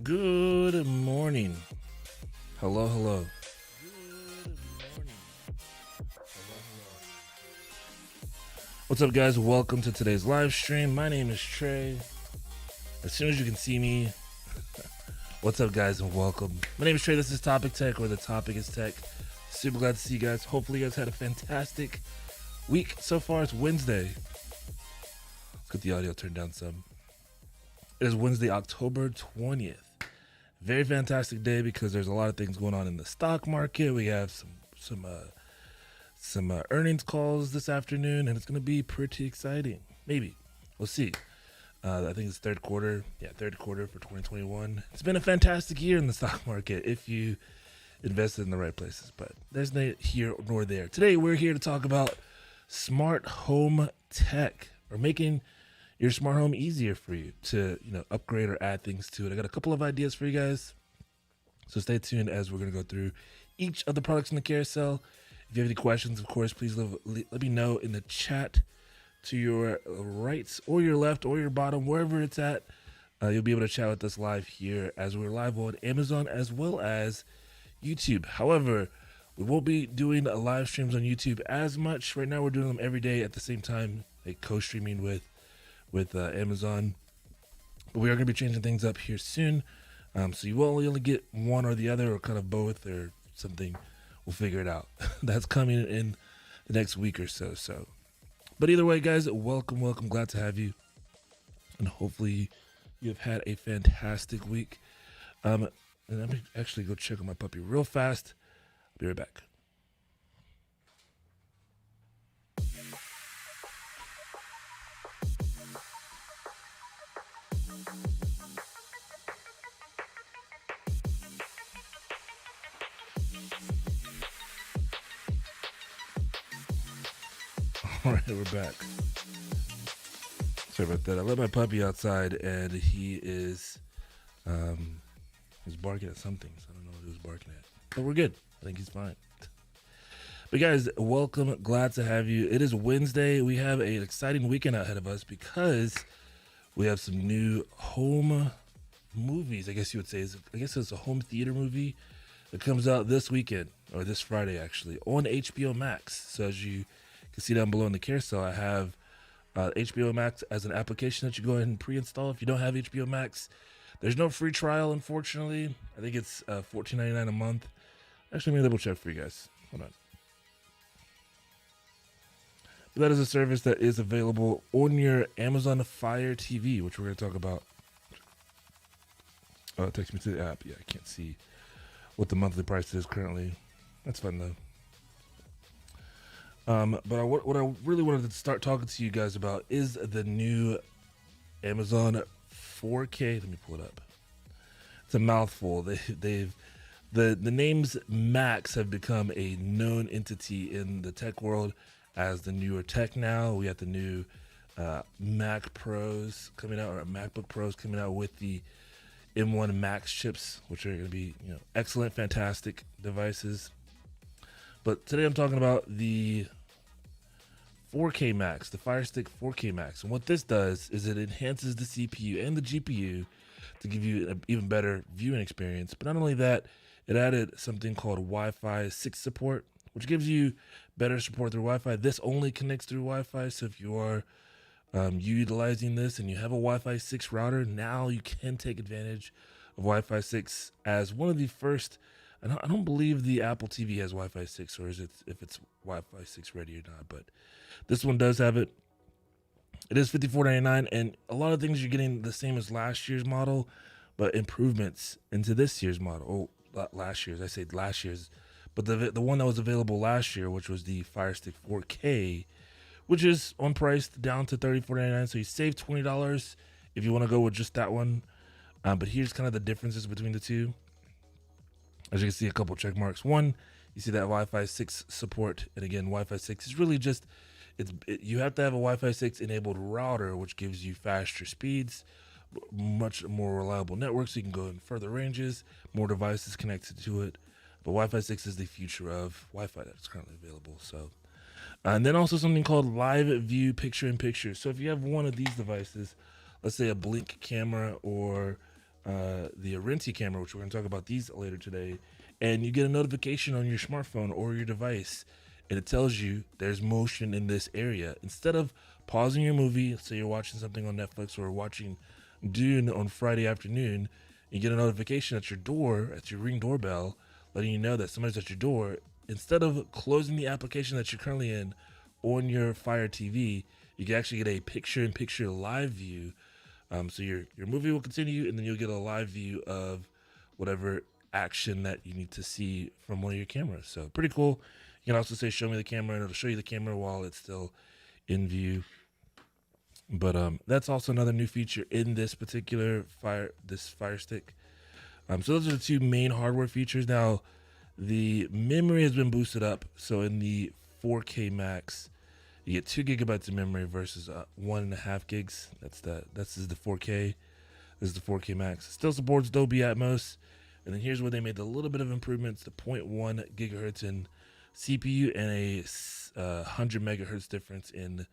Good morning. Hello, hello. Good morning. What's up, guys? Welcome to today's live stream. My name is Trey. As soon as you can see me, what's up, guys, and welcome. My name is Trey. This is Topic Tech, where the topic is tech. Super glad to see you guys. Hopefully, you guys had a fantastic week so far. It's Wednesday. Let's get the audio turned down some. It is Wednesday, October 20th. Very fantastic day because there's a lot of things going on in the stock market. We have some earnings calls this afternoon, and it's going to be pretty exciting. Maybe. We'll see. I think it's third quarter. Yeah, third quarter for 2021. It's been a fantastic year in the stock market if you invested in the right places, but there's neither here nor there. Today, we're here to talk about smart home tech, or making your smart home easier for you to, upgrade or add things to it. I got a couple of ideas for you guys, so stay tuned as we're going to go through each of the products in the carousel. If you have any questions, of course, please let me know in the chat to your right or your left or your bottom, wherever it's at. You'll be able to chat with us live here as we're live on Amazon as well as YouTube. However, we won't be doing live streams on YouTube as much. Right now, we're doing them every day at the same time, like co-streaming with Amazon. But we are going to be changing things up here soon. So you will only get one or the other, or kind of both, or something. We'll figure it out. That's coming in the next week or so. But either way, guys, welcome. Glad to have you. And hopefully you've had a fantastic week. And let me actually go check on my puppy real fast. I'll be right back. All right, we're back. Sorry about that. I let my puppy outside, and he is he's barking at something. So I don't know what he was barking at, but we're good. I think he's fine. But guys, welcome. Glad to have you. It is Wednesday. We have an exciting weekend ahead of us because we have some new home movies. I guess you would say. I guess it's a home theater movie that comes out this weekend or this Friday actually on HBO Max. So as you can see down below in the carousel, I have HBO Max as an application that you go ahead and pre-install. If you don't have HBO Max, there's no free trial, unfortunately. I think it's $14.99 a month. Actually, let me double check for you guys. Hold on. But that is a service that is available on your Amazon Fire TV, which we're going to talk about. Oh, it takes me to the app. Yeah, I can't see what the monthly price is currently. That's fun though. But what I really wanted to start talking to you guys about is the new Amazon 4K. Let me pull it up. It's a mouthful. The names Macs have become a known entity in the tech world as the newer tech now. We got the new Mac Pros coming out, or MacBook Pros coming out with the M1 Max chips, which are going to be excellent, fantastic devices. But today I'm talking about the 4K Max, the Fire Stick 4K Max. And what this does is it enhances the CPU and the GPU to give you an even better viewing experience. But not only that, it added something called Wi-Fi 6 support, which gives you better support through Wi-Fi. This only connects through Wi-Fi, so if you are utilizing this and you have a Wi-Fi 6 router, now you can take advantage of Wi-Fi 6 as one of the first. I don't believe the Apple TV has Wi-Fi 6, or is it if it's Wi-Fi 6 ready or not, but this one does have it. It is $54.99, and a lot of things you're getting the same as last year's model, but improvements into this year's model. Oh, last year's, I say last year's, but the one that was available last year, which was the Fire Stick 4K, which is on price down to $34.99, so you save $20 if you want to go with just that one. But here's kind of the differences between the two. As you can see, a couple check marks. One, you see that Wi-Fi 6 support, and again, Wi-Fi 6 is really just you have to have a Wi-Fi 6 enabled router, which gives you faster speeds, much more reliable network, so you can go in further ranges, more devices connected to it. But Wi-Fi 6 is the future of Wi-Fi that's currently available. So, and then also something called Live View Picture-in-Picture. So if you have one of these devices, let's say a Blink camera or the Arinti camera, which we're going to talk about these later today, and you get a notification on your smartphone or your device, and it tells you there's motion in this area. Instead of pausing your movie, say you're watching something on Netflix or watching Dune on Friday afternoon, you get a notification at your door, at your Ring doorbell, letting you know that somebody's at your door. Instead of closing the application that you're currently in on your Fire TV, you can actually get a picture-in-picture live view. So your movie will continue, and then you'll get a live view of whatever action that you need to see from one of your cameras. So pretty cool. You can also say, show me the camera, and it'll show you the camera while it's still in view. But that's also another new feature in this particular Fire Stick. So those are the two main hardware features. Now, the memory has been boosted up. So in the 4K Max, you get 2 gigabytes of memory versus 1.5 gigs. This is the 4K. This is the 4K Max. It still supports Dolby Atmos. And then here's where they made a little bit of improvements: the 0.1 gigahertz in CPU and a 100 megahertz difference in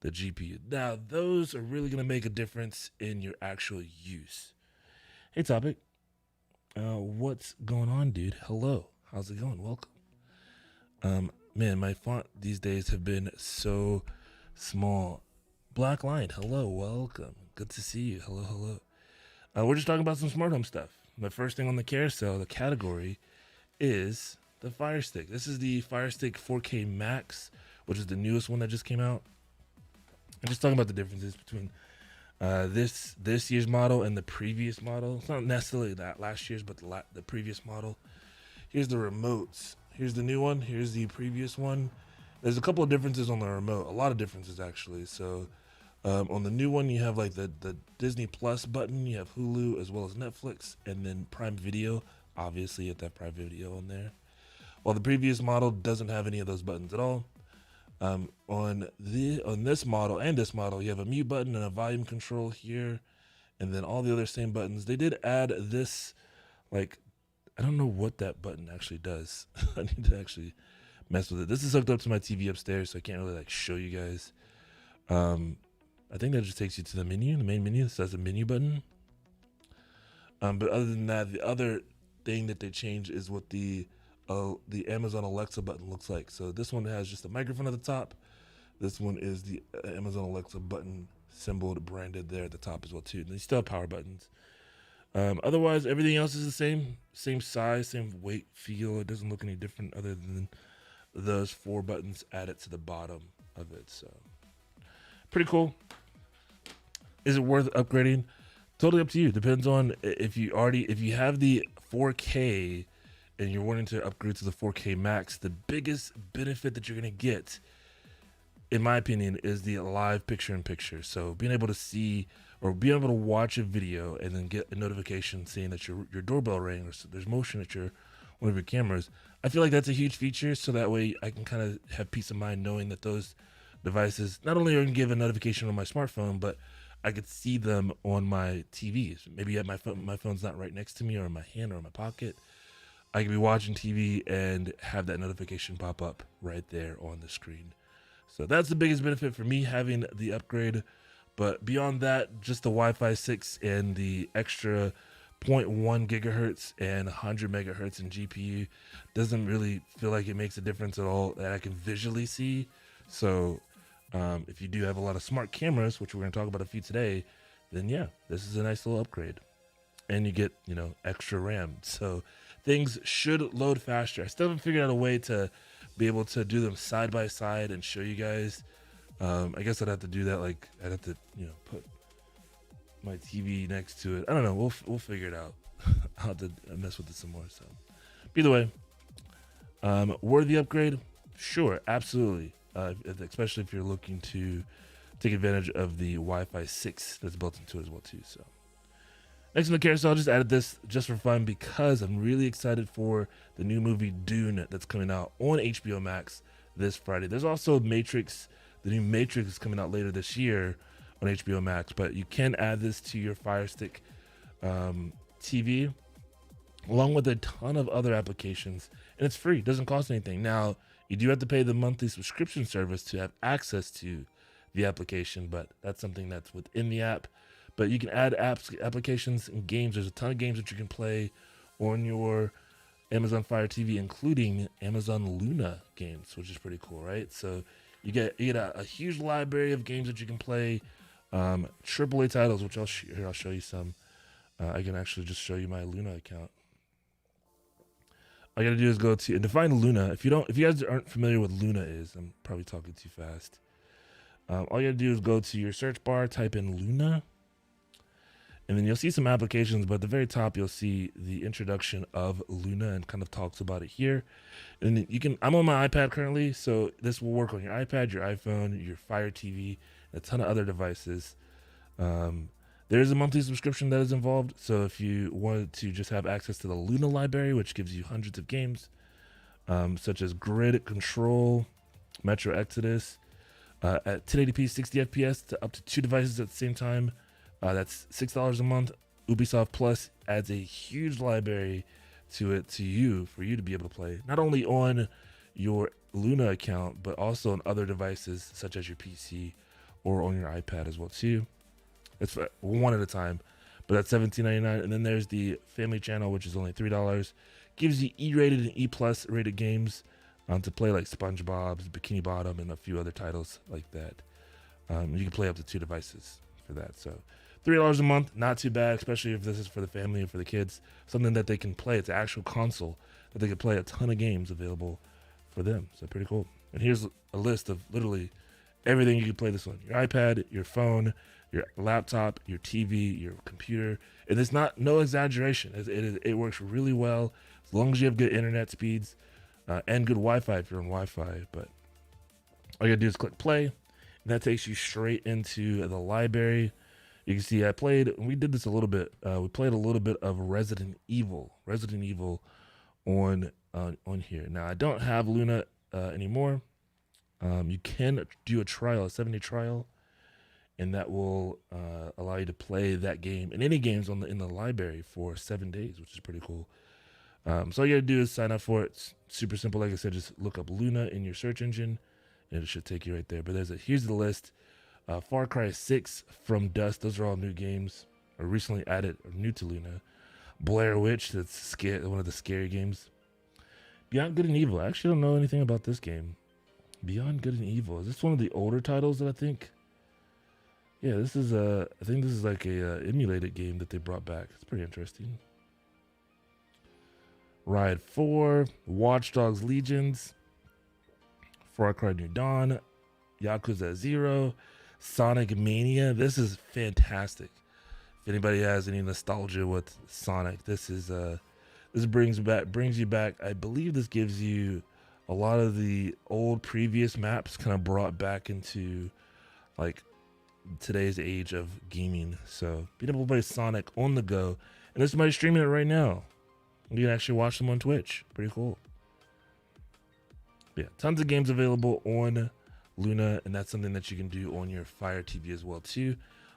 the GPU. Now, those are really going to make a difference in your actual use. Hey, Topic. What's going on, dude? Hello. How's it going? Welcome. Man, my font these days have been so small. Black Line, hello, welcome. Good to see you. Hello. We're just talking about some smart home stuff. The first thing on the carousel, the category, is the Fire Stick. This is the Fire Stick 4K Max, which is the newest one that just came out. I'm just talking about the differences between This year's model and the previous model. It's not necessarily that last year's, but the previous model. Here's the remotes. Here's the new one. Here's the previous one. There's a couple of differences on the remote. A lot of differences actually. So on the new one, you have like the Disney Plus button. You have Hulu as well as Netflix, and then Prime Video. Obviously, you have that Prime Video on there. While the previous model doesn't have any of those buttons at all. On this model and this model, you have a mute button and a volume control here, and then all the other same buttons. They did add this, like, I don't know what that button actually does. I need to actually mess with it. This is hooked up to my TV upstairs, so I can't really like show you guys. I think that just takes you to the menu, the main menu. This has a menu button. But other than that, the other thing that they changed is what the Amazon Alexa button looks like. So this one has just a microphone at the top. This one is the Amazon Alexa button symbol branded there at the top as well too. And they still have power buttons. Otherwise, everything else is the same size, same weight, feel. It doesn't look any different other than those 4 buttons added to the bottom of it. So pretty cool. Is it worth upgrading? Totally up to you. Depends on if you have the 4K and you're wanting to upgrade to the 4K Max. The biggest benefit that you're going to get, in my opinion, is the live picture-in-picture. So being able to see or being able to watch a video and then get a notification saying that your doorbell rang or there's motion at one of your cameras. I feel like that's a huge feature, so that way I can kind of have peace of mind knowing that those devices not only are going to give a notification on my smartphone, but I could see them on my TVs. Maybe my phone's not right next to me or in my hand or in my pocket. I could be watching TV and have that notification pop up right there on the screen. So that's the biggest benefit for me having the upgrade. But beyond that, just the Wi-Fi 6 and the extra 0.1 gigahertz and 100 megahertz in GPU doesn't really feel like it makes a difference at all that I can visually see. So if you do have a lot of smart cameras, which we're going to talk about a few today, then yeah, this is a nice little upgrade. And you get, extra RAM. So things should load faster. I still haven't figured out a way to be able to do them side by side and show you guys. I guess I'd have to do that. Like I'd have to, put my TV next to it. I don't know. We'll figure it out. I'll have to mess with it some more. So either way, worthy upgrade. Sure. Absolutely. Especially if you're looking to take advantage of the Wi-Fi 6 that's built into it as well too. So next on the carousel, I just added this just for fun because I'm really excited for the new movie Dune that's coming out on HBO Max this Friday. There's also Matrix. The new Matrix is coming out later this year on HBO Max, but you can add this to your Fire Stick TV along with a ton of other applications, and it's free. It doesn't cost anything. Now, you do have to pay the monthly subscription service to have access to the application, but that's something that's within the app. But you can add applications, and games. There's a ton of games that you can play on your Amazon Fire TV, including Amazon Luna games, which is pretty cool, right? So you get a huge library of games that you can play, AAA titles, which I'll show you some. I can actually just show you my Luna account. All you gotta do is go to and define Luna. If you guys aren't familiar with Luna is, I'm probably talking too fast. All you gotta do is go to your search bar, type in Luna, and then you'll see some applications, but at the very top, you'll see the introduction of Luna and kind of talks about it here. And you can, I'm on my iPad currently, so this will work on your iPad, your iPhone, your Fire TV, a ton of other devices. There is a monthly subscription that is involved. So if you wanted to just have access to the Luna library, which gives you hundreds of games, such as Grid Control, Metro Exodus, at 1080p, 60 FPS to up to 2 devices at the same time. That's $6 a month. Ubisoft Plus adds a huge library to it for you to be able to play, not only on your Luna account, but also on other devices such as your PC or on your iPad as well too. It's one at a time, but that's $17.99. And then there's the family channel, which is only $3. Gives you E-rated and E+ rated games to play, like SpongeBob's, Bikini Bottom, and a few other titles like that. You can play up to 2 devices for that. So $3 a month, not too bad, especially if this is for the family and for the kids. Something that they can play. It's an actual console that they can play a ton of games available for them. So pretty cool. And here's a list of literally everything you can play this on. Your iPad, your phone, your laptop, your TV, your computer. And it's no exaggeration. It works really well as long as you have good internet speeds and good Wi-Fi if you're on Wi-Fi. But all you gotta do is click play, and that takes you straight into the library. You can see we did this a little bit. We played a little bit of Resident Evil on here. Now I don't have Luna anymore. You can do a 7-day trial, and that will allow you to play that game and any games in the library for 7 days, which is pretty cool. So all you gotta do is sign up for it. It's super simple. Like I said, just look up Luna in your search engine, and it should take you right there. But here's the list. Far Cry 6, From Dust, those are all new games, or recently added, or new to Luna. Blair Witch, that's one of the scary games. Beyond Good and Evil, I actually don't know anything about this game. Beyond Good and Evil, is this one of the older titles that I think? Yeah, I think this is like a emulated game that they brought back. It's pretty interesting. Ride 4, Watch Dogs Legions, Far Cry New Dawn, Yakuza 0, Sonic Mania. This is fantastic. If anybody has any nostalgia with Sonic, this brings you back. I believe this gives you a lot of the old previous maps kind of brought back into like today's age of gaming. So being able to play Sonic on the go, and there's somebody streaming it right now. You can actually watch them on Twitch. Pretty cool. Yeah, tons of games available on Luna, and that's something that you can do on your Fire TV as well too,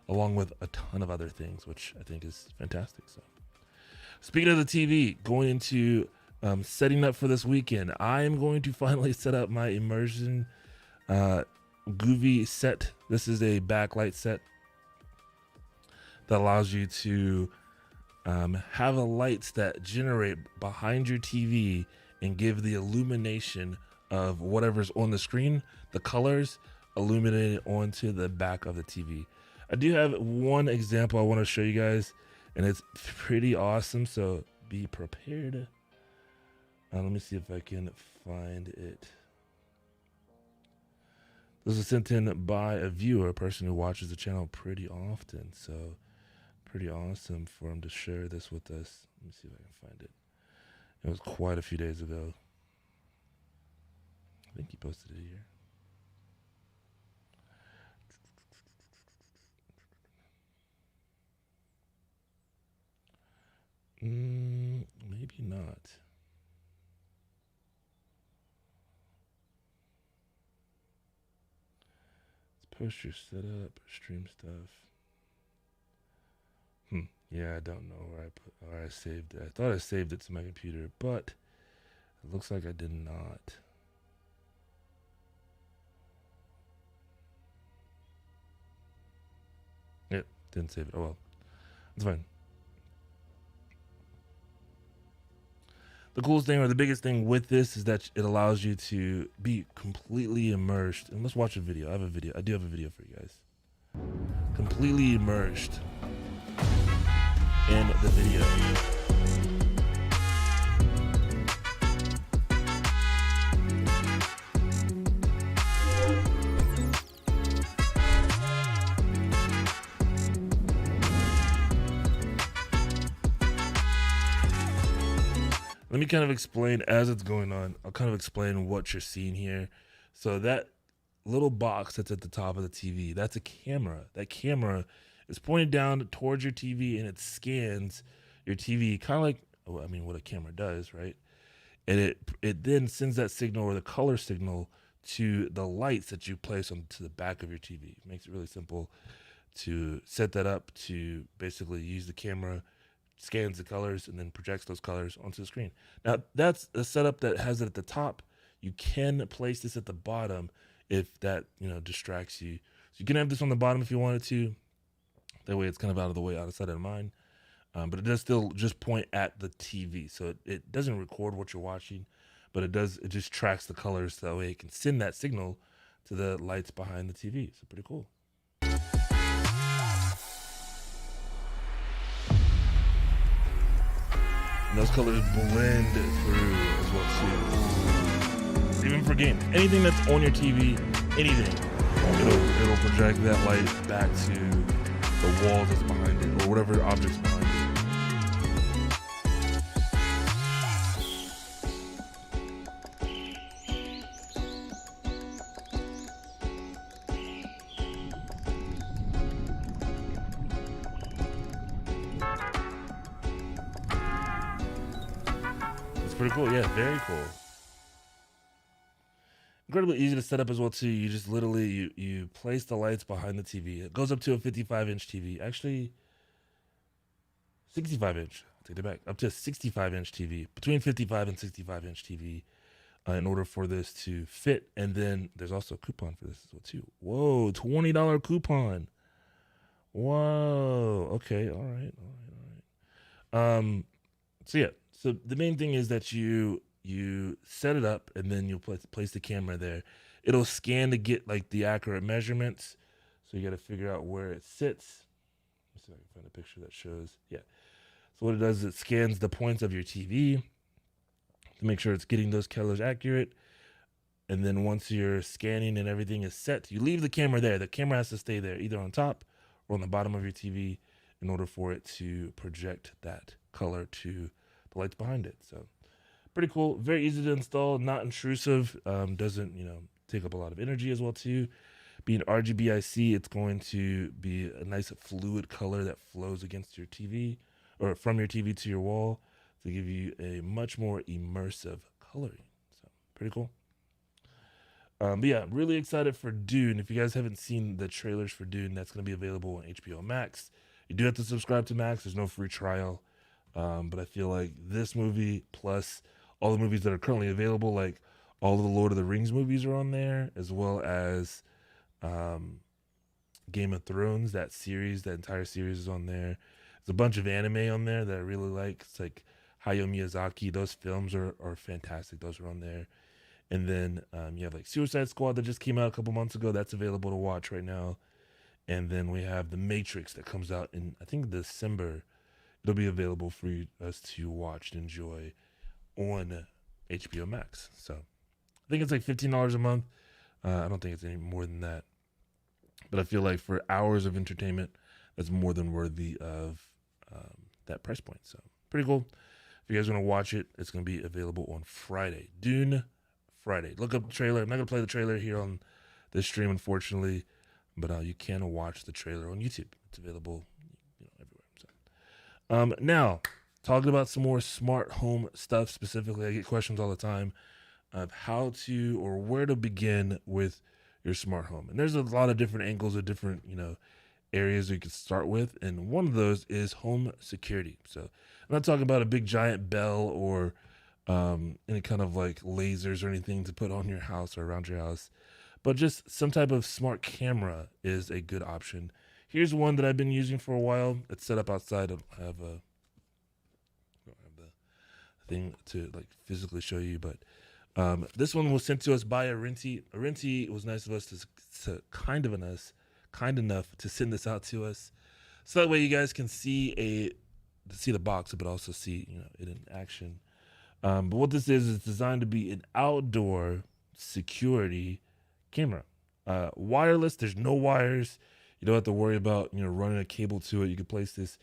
along with a ton of other things, which I think is fantastic. So speaking of the TV, going into setting up for this weekend, I am going to finally set up my immersion Goovy set. This is a backlight set that allows you to have a lights that generate behind your TV and give the illumination of whatever's on the screen, the colors illuminated onto the back of the TV. I do have one example I want to show you guys, and it's pretty awesome, so be prepared. Let me see if I can find it. This was sent in by a viewer, a person who watches the channel pretty often, so pretty awesome for him to share this with us. Let me see if I can find it. It was quite a few days ago. I think he posted it here. Maybe not. Let's post your setup, stream stuff. Yeah, I don't know where I saved it. I thought I saved it to my computer, but it looks like I did not. Yep, didn't save it. Oh well, it's fine. The coolest thing, or the biggest thing with this, is that it allows you to be completely immersed. And let's watch a video. I do have a video for you guys. Completely immersed in the video. Let me kind of explain as it's going on. I'll kind of explain what you're seeing here. So that little box that's at the top of the TV, that's a camera. That camera is pointed down towards your TV, and it scans your TV, kind of like, what a camera does, right? And it then sends that signal, or the color signal, to the lights that you place onto the back of your TV. It makes it really simple to set that up, to basically use the camera, scans the colors, and then projects those colors onto the screen. Now, that's a setup that has it at the top. You can place this at the bottom if that distracts you. So you can have this on the bottom if you wanted to. That way it's kind of out of the way, out of sight, out of mind. But it does still just point at the TV. So it doesn't record what you're watching, but it just tracks the colors, so that way it can send that signal to the lights behind the TV. So pretty cool. And those colors blend through as well too. Even for games, anything that's on your TV, anything, it'll project that light back to the walls that's behind it or whatever objects behind it. It's pretty cool. Yeah, very cool. Incredibly easy to set up as well too. You just literally you place the lights behind the TV. It goes up to a 55-inch TV. Actually, 65-inch. I'll take it back. Up to a 65-inch TV. Between 55 and 65-inch TV. In order for this to fit, and then there's also a coupon for this as well too. Whoa, $20 coupon. Whoa. Okay. All right. So yeah. So the main thing is that you set it up, and then you'll place the camera there. It'll scan to get like the accurate measurements. So you got to figure out where it sits. Let's see if I can find a picture that shows. Yeah. So what it does is it scans the points of your TV to make sure it's getting those colors accurate. And then once your scanning and everything is set, you leave the camera there. The camera has to stay there, either on top or on the bottom of your TV, in order for it to project that color to the lights behind it. So pretty cool. Very easy to install, not intrusive. Doesn't, take up a lot of energy as well too. Being RGBIC, it's going to be a nice fluid color that flows against your TV or from your TV to your wall to give you a much more immersive coloring. So pretty cool. But yeah, really excited for Dune. If you guys haven't seen the trailers for Dune, that's going to be available on HBO Max. You do have to subscribe to Max. There's no free trial. But I feel like this movie plus all the movies that are currently available, like all of the Lord of the Rings movies are on there, as well as Game of Thrones, that entire series is on there. There's a bunch of anime on there that I really like. It's like Hayao Miyazaki. Those films are fantastic. Those are on there. And then you have like Suicide Squad that just came out a couple months ago. That's available to watch right now. And then we have The Matrix that comes out in, I think, December. It'll be available for us to watch and enjoy on HBO Max. So I think it's like $15 a month. I don't think it's any more than that. But I feel like for hours of entertainment, that's more than worthy of that price point. So pretty cool. If you guys want to watch it, it's going to be available on Friday. Dune Friday. Look up the trailer. I'm not going to play the trailer here on this stream, unfortunately, but you can watch the trailer on YouTube. It's available everywhere. So, now, talking about some more smart home stuff specifically, I get questions all the time of how to or where to begin with your smart home. And there's a lot of different angles or different, areas you can start with. And one of those is home security. So I'm not talking about a big giant bell or any kind of like lasers or anything to put on your house or around your house, but just some type of smart camera is a good option. Here's one that I've been using for a while. It's set up outside. I don't have the thing to like physically show you, but this one was sent to us by Arinti. Arinti was nice of us to kind enough to send this out to us, so that way you guys can see the box, but also see it in action. But what this is, it's designed to be an outdoor security camera. Wireless, there's no wires. You don't have to worry about, running a cable to it. You can place this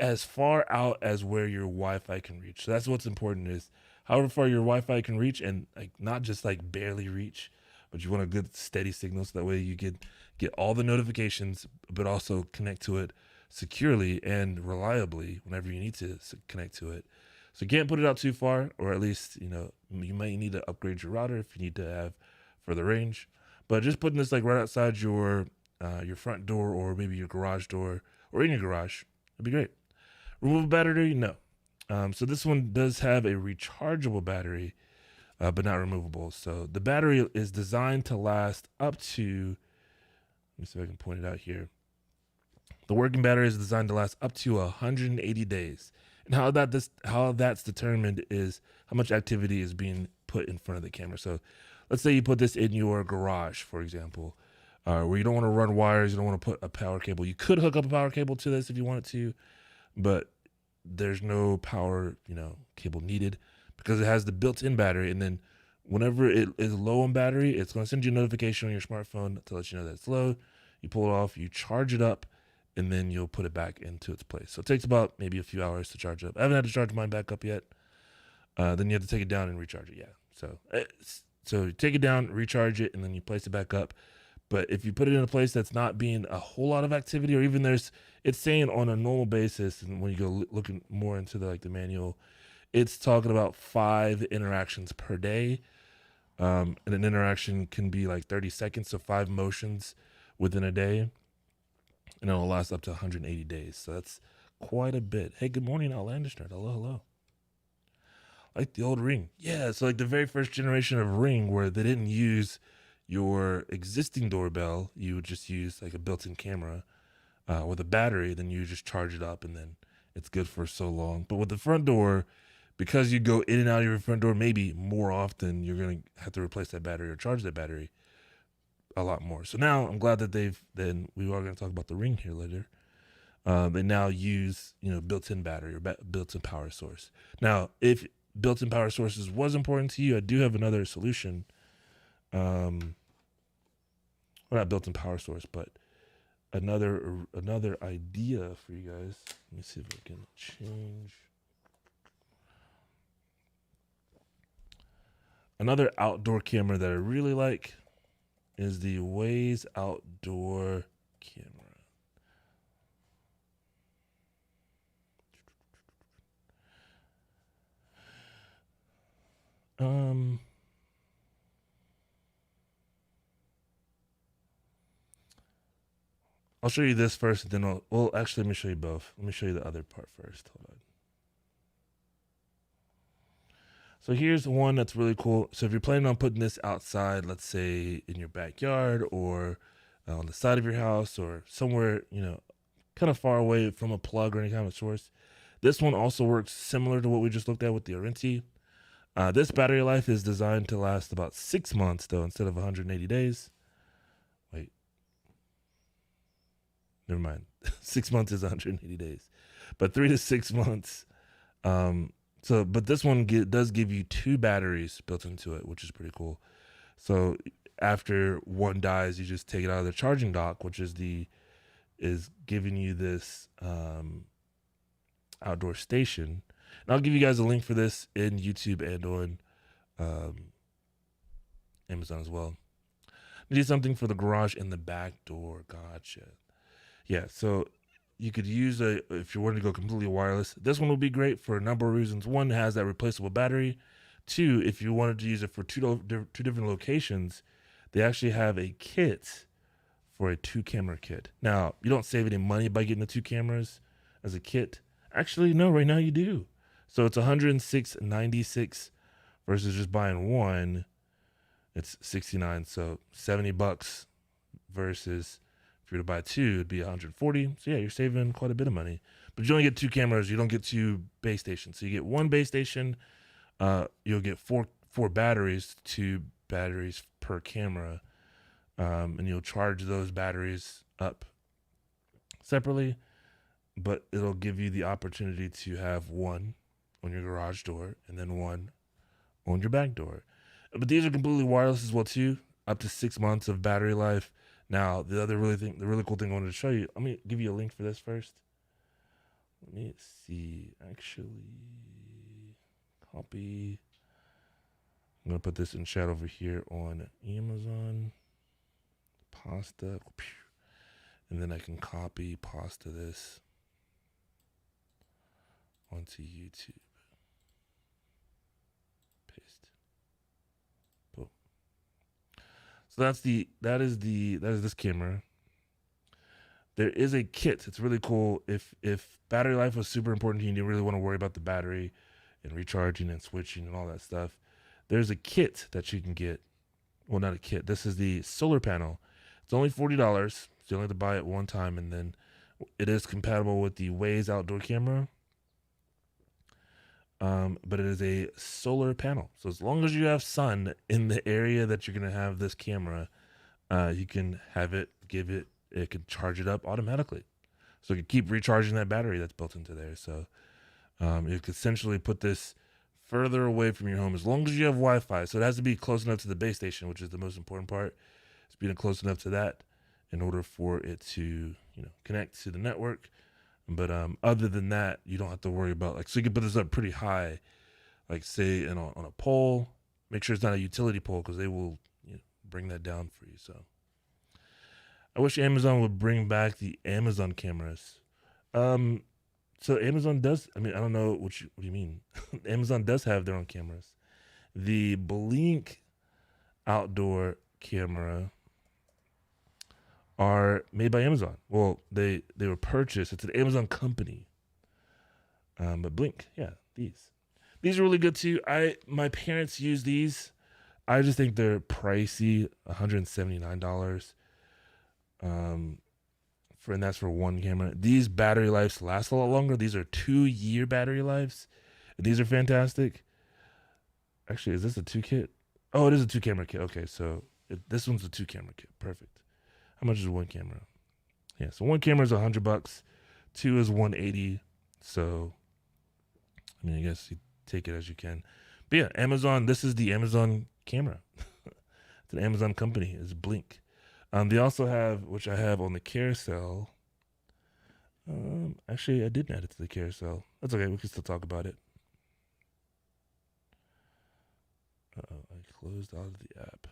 as far out as where your Wi-Fi can reach. So that's what's important, is however far your Wi-Fi can reach, and like not just like barely reach, but you want a good steady signal so that way you get all the notifications, but also connect to it securely and reliably whenever you need to connect to it. So you can't put it out too far, or at least, you might need to upgrade your router if you need to have further range. But just putting this like right outside your front door, or maybe your garage door, or in your garage, it'd be great. Removable battery, no. So this one does have a rechargeable battery, but not removable. So the battery is designed to last up to, let me see if I can point it out here. The working battery is designed to last up to 180 days. And how that's determined is how much activity is being put in front of the camera. So let's say you put this in your garage, for example, where you don't want to run wires, you don't want to put a power cable. You could hook up a power cable to this if you wanted to, but there's no power, cable needed because it has the built-in battery. And then whenever it is low on battery, it's going to send you a notification on your smartphone to let you know that it's low. You pull it off, you charge it up, and then you'll put it back into its place. So it takes about maybe a few hours to charge up. I haven't had to charge mine back up yet. Then you have to take it down and recharge it. Yeah. So you take it down, recharge it, and then you place it back up. But if you put it in a place that's not being a whole lot of activity, or even it's saying on a normal basis, and when you go looking more into the manual, it's talking about 5 interactions per day. And an interaction can be like 30 seconds, so 5 motions within a day, and it'll last up to 180 days. So that's quite a bit. Hey, good morning, Outlandish Nerd. Hello, hello. Like the old Ring. Yeah, so like the very first generation of Ring, where they didn't use your existing doorbell, you would just use like a built-in camera with a battery, then you just charge it up, and then it's good for so long. But with the front door, because you go in and out of your front door maybe more often, you're going to have to replace that battery or charge that battery a lot more. So now I'm glad that we are going to talk about the Ring here later. They now use, built-in battery or built-in power source. Now, if built-in power sources was important to you, I do have another solution. Well, not built-in power source, but another idea for you guys. Let me see if I can change. Another outdoor camera that I really like is the Waze outdoor camera. I'll show you this first, and then actually, let me show you both. Let me show you the other part first. Hold on. So here's one that's really cool. So if you're planning on putting this outside, let's say in your backyard or on the side of your house or somewhere, kind of far away from a plug or any kind of source, this one also works similar to what we just looked at with the Arinti. This battery life is designed to last about 6 months, though, instead of 180 days. Wait. Never mind. 6 months is 180 days. But 3 to 6 months. But this one does give you 2 batteries built into it, which is pretty cool. So after one dies, you just take it out of the charging dock, which is giving you this outdoor station. And I'll give you guys a link for this in YouTube and on Amazon as well. Need something for the garage and the back door. Gotcha. Yeah, so you could use if you wanted to go completely wireless. This one will be great for a number of reasons. One, it has that replaceable battery. 2, if you wanted to use it for two different locations, they actually have a kit for a 2-camera kit. Now, you don't save any money by getting the 2 cameras as a kit. Actually, no, right now you do. So it's $106.96 versus just buying one. It's $69, so $70 versus if you were to buy 2, it'd be $140. So yeah, you're saving quite a bit of money. But you only get 2 cameras. You don't get 2 base stations. So you get 1 base station. You'll get four batteries, 2 batteries per camera, and you'll charge those batteries up separately. But it'll give you the opportunity to have 1 on your garage door and then 1 on your back door. But these are completely wireless as well too, up to 6 months of battery life. Now, the really cool thing I wanted to show you, let me give you a link for this first. Let me see, actually, copy. I'm going to put this in chat over here on Amazon. Pasta. And then I can copy pasta this onto YouTube. Paste. Boom. So that is this camera. There is a kit. It's really cool. If battery life was super important to you and you really want to worry about the battery and recharging and switching and all that stuff, there's a kit that you can get. Well, not a kit. This is the solar panel. It's only $40. So you only have to buy it one time, and then it is compatible with the Waze outdoor camera. But it is a solar panel. So as long as you have sun in the area that you're going to have this camera, you can have it, it can charge it up automatically. So you can keep recharging that battery that's built into there. So you could essentially put this further away from your home as long as you have Wi-Fi. So it has to be close enough to the base station, which is the most important part. It's being close enough to that in order for it to, connect to the network. But other than that, you don't have to worry about so you can put this up pretty high, like say on a pole. Make sure it's not a utility pole because they will bring that down for you. So I wish Amazon would bring back the Amazon cameras. So Amazon does. I mean, I don't know what do you mean. Amazon does have their own cameras. The Blink outdoor camera are made by Amazon. Well, they were purchased. It's an Amazon company. But Blink, yeah, these are really good too. My parents use these. I just think they're pricey, $179. And that's for one camera. These battery lives last a lot longer. These are 2-year battery lives. These are fantastic. Actually, is this a 2 kit? Oh, it is a 2 camera kit. Okay, so this one's a 2 camera kit. Perfect. How much is one camera? Yeah, so one camera is $100. 2 is $180. So, I mean, I guess you take it as you can. But yeah, Amazon. This is the Amazon camera. It's an Amazon company. It's Blink. They also have, which I have on the carousel. Actually, I didn't add it to the carousel. That's okay. We can still talk about it. I closed out of the app.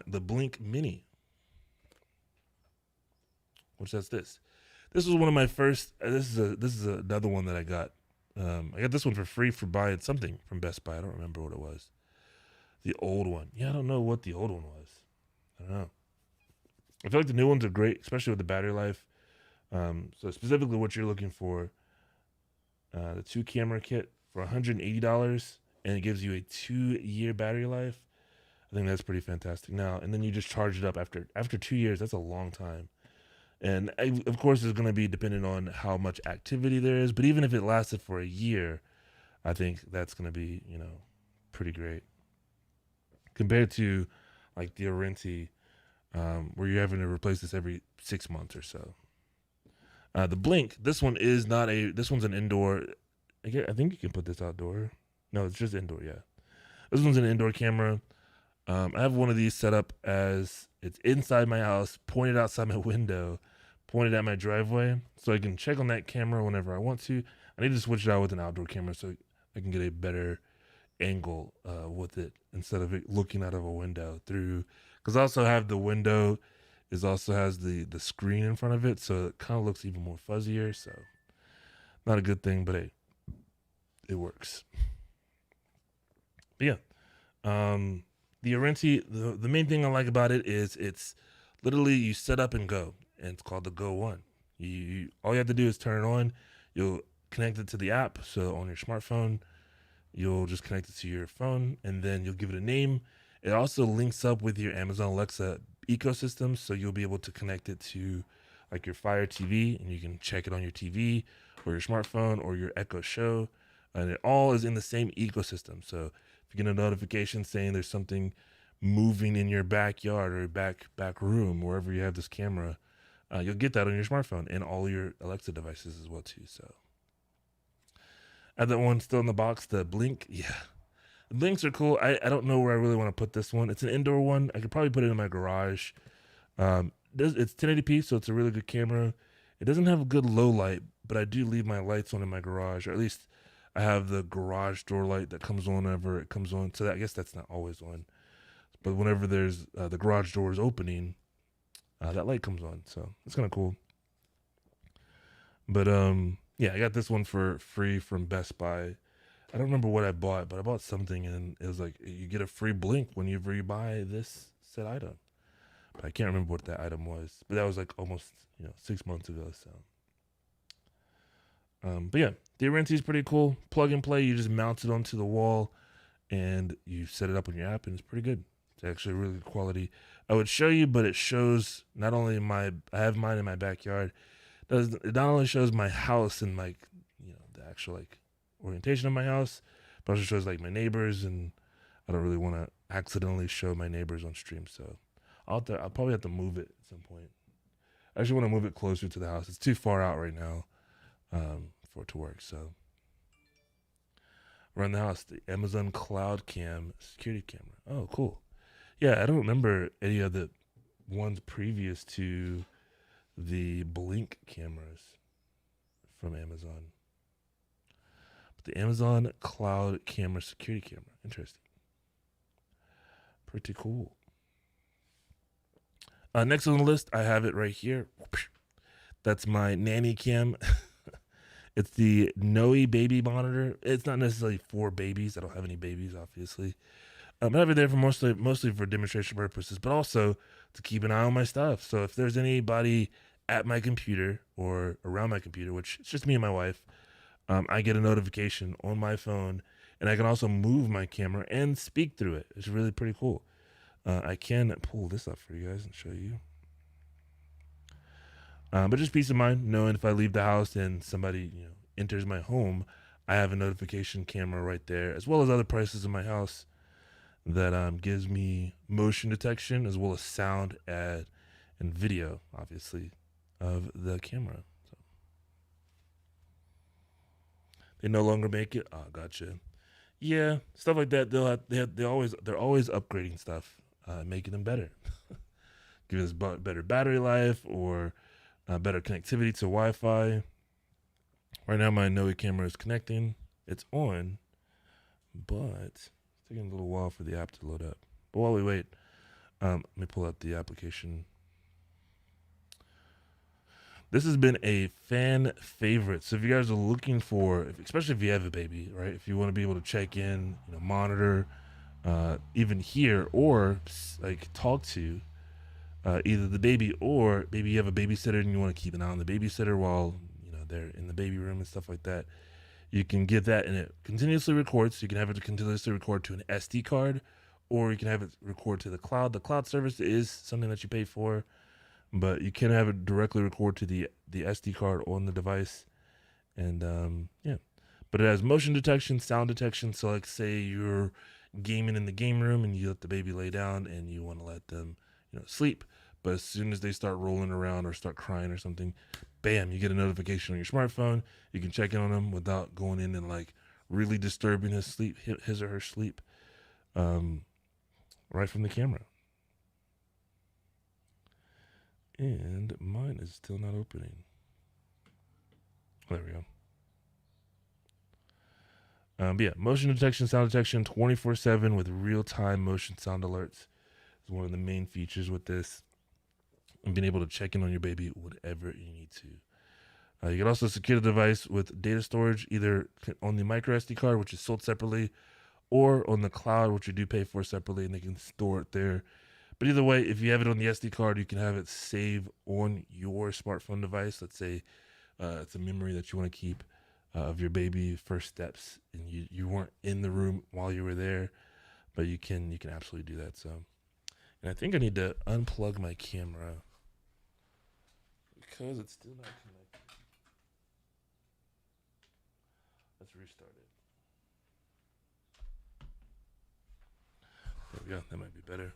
The Blink Mini, which that's this. This was one of my first. This is another one that I got. I got this one for free for buying something from Best Buy. I don't remember what it was. The old one. Yeah, I don't know what the old one was. I don't know. I feel like the new ones are great, especially with the battery life. So specifically what you're looking for, the 2 camera kit for $180, and it gives you a 2-year battery life. I think that's pretty fantastic. Now, and then you just charge it up after 2 years. That's a long time. And of course, it's going to be dependent on how much activity there is. But even if it lasted for a year, I think that's going to be, pretty great. Compared to like the Orenti, where you're having to replace this every 6 months or so. The Blink, this one's an indoor. I think you can put this outdoor. No, it's just indoor, yeah. This one's an indoor camera. I have one of these set up as it's inside my house, pointed outside my window, pointed at my driveway, so I can check on that camera whenever I want to. I need to switch it out with an outdoor camera so I can get a better angle with it instead of it looking out of a window through. Because I also have the window also has the screen in front of it, so it kind of looks even more fuzzier. So not a good thing, but hey, it works. But yeah, the Orenti, the main thing I like about it is it's literally you set up and go, and it's called the Go One. All you have to do is turn it on. You'll connect it to the app. So on your smartphone, you'll just connect it to your phone, and then you'll give it a name. It also links up with your Amazon Alexa ecosystem, so you'll be able to connect it to like your Fire TV, and you can check it on your TV or your smartphone or your Echo Show, and it all is in the same ecosystem. So if you get a notification saying there's something moving in your backyard or back room, wherever you have this camera, you'll get that on your smartphone and all your Alexa devices as well too. So I have that one still in the box, the Blink. Yeah, the Blinks are cool. I don't know where I really want to put this one. It's an indoor one. I could probably put it in my garage. It's 1080p, so it's a really good camera. It doesn't have a good low light, but I do leave my lights on in my garage, or at least I have the garage door light that comes on whenever it comes on. So I guess that's not always on, but whenever there's the garage door is opening, that light comes on. So it's kind of cool. But yeah, I got this one for free from Best Buy. I don't remember what I bought, but I bought something, and it was like you get a free Blink whenever you buy this said item. But I can't remember what that item was. But that was like almost 6 months ago. So, but yeah, the Orenti is pretty cool. Plug and play. You just mount it onto the wall, and you set it up on your app, and it's pretty good. It's actually really good quality. I would show you, but it shows not only I have mine in my backyard. It not only shows my house and like the actual like orientation of my house, but also shows like my neighbors, and I don't really want to accidentally show my neighbors on stream. So I'll probably have to move it at some point. I actually want to move it closer to the house. It's too far out right now for it to work. So around the house, the Amazon Cloud Cam security camera. Oh, cool. Yeah, I don't remember any of the ones previous to the Blink cameras from Amazon. But the Amazon Cloud Camera Security Camera. Interesting. Pretty cool. Next on the list, I have it right here. That's my nanny cam. It's the Noe baby monitor. It's not necessarily for babies. I don't have any babies, obviously. I have it there for mostly for demonstration purposes, but also to keep an eye on my stuff. So if there's anybody at my computer or around my computer, which it's just me and my wife, I get a notification on my phone, and I can also move my camera and speak through it. It's really pretty cool. I can pull this up for you guys and show you. But just peace of mind, knowing if I leave the house and somebody enters my home, I have a notification camera right there, as well as other prices in my house that gives me motion detection as well as sound and video, obviously, of the camera. So they no longer make it. Oh, gotcha. Yeah, stuff like that. They're always upgrading stuff, making them better, giving us better battery life or better connectivity to Wi-Fi. Right now, my Noe camera is connecting. It's on, but it's taking a little while for the app to load up. But while we wait, let me pull up the application. This has been a fan favorite. So if you guys are looking for, especially if you have a baby, right? If you want to be able to check in, monitor, even hear or like talk to either the baby or maybe you have a babysitter and you want to keep an eye on the babysitter while they're in the baby room and stuff like that. You can get that and it continuously records. So you can have it continuously record to an SD card, or you can have it record to the cloud. The cloud service is something that you pay for, but you can have it directly record to the SD card on the device. And yeah, but it has motion detection, sound detection. So like say you're gaming in the game room and you let the baby lay down and you want to let them sleep, but as soon as they start rolling around or start crying or something, bam, you get a notification on your smartphone. You can check in on them without going in and like really disturbing his or her sleep, right from the camera. And mine is still not opening. There we go. But yeah, motion detection, sound detection, 24/7 with real-time motion sound alerts is one of the main features with this. And being able to check in on your baby whatever you need to. You can also secure the device with data storage, either on the micro SD card, which is sold separately, or on the cloud, which you do pay for separately, and they can store it there. But either way, if you have it on the SD card, you can have it save on your smartphone device. Let's say it's a memory that you want to keep of your baby first steps, and you weren't in the room while you were there, but you can absolutely do that. So, and I think I need to unplug my camera because it's still not connected. Let's restart it. There we go. That might be better.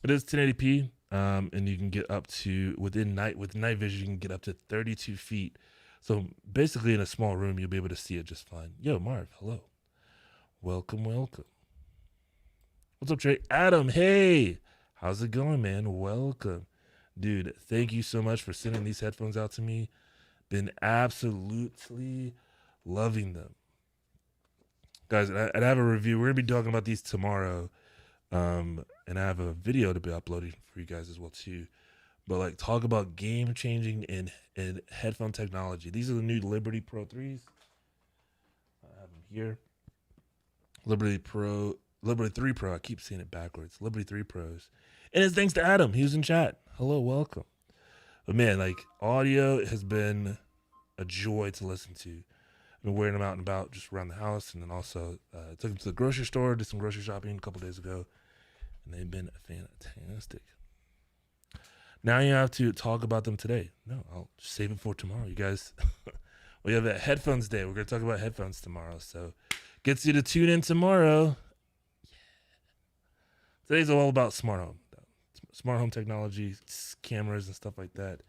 It is 1080p, and you can get up to with night vision. You can get up to 32 feet. So basically, in a small room, you'll be able to see it just fine. Yo, Marv, hello, welcome. What's up, Trey? Adam, hey, how's it going, man? Welcome, dude. Thank you so much for sending these headphones out to me. Been absolutely loving them, guys. And I have a review. We're gonna be talking about these tomorrow. And I have a video to be uploading for you guys as well too. But like talk about game changing in headphone technology. These are the new Liberty Pro 3s. I have them here. Liberty 3 Pro. I keep saying it backwards. Liberty 3 Pros. And it's thanks to Adam. He was in chat. Hello, welcome. But man, like audio has been a joy to listen to. I've been wearing them out and about just around the house, and then also took them to the grocery store, did some grocery shopping a couple days ago, and they've been fantastic. Now you have to talk about them today. No, I'll save it for tomorrow. You guys, we have a headphones day. We're going to talk about headphones tomorrow, so gets you to tune in tomorrow. Today's all about smart home technology, cameras and stuff like that.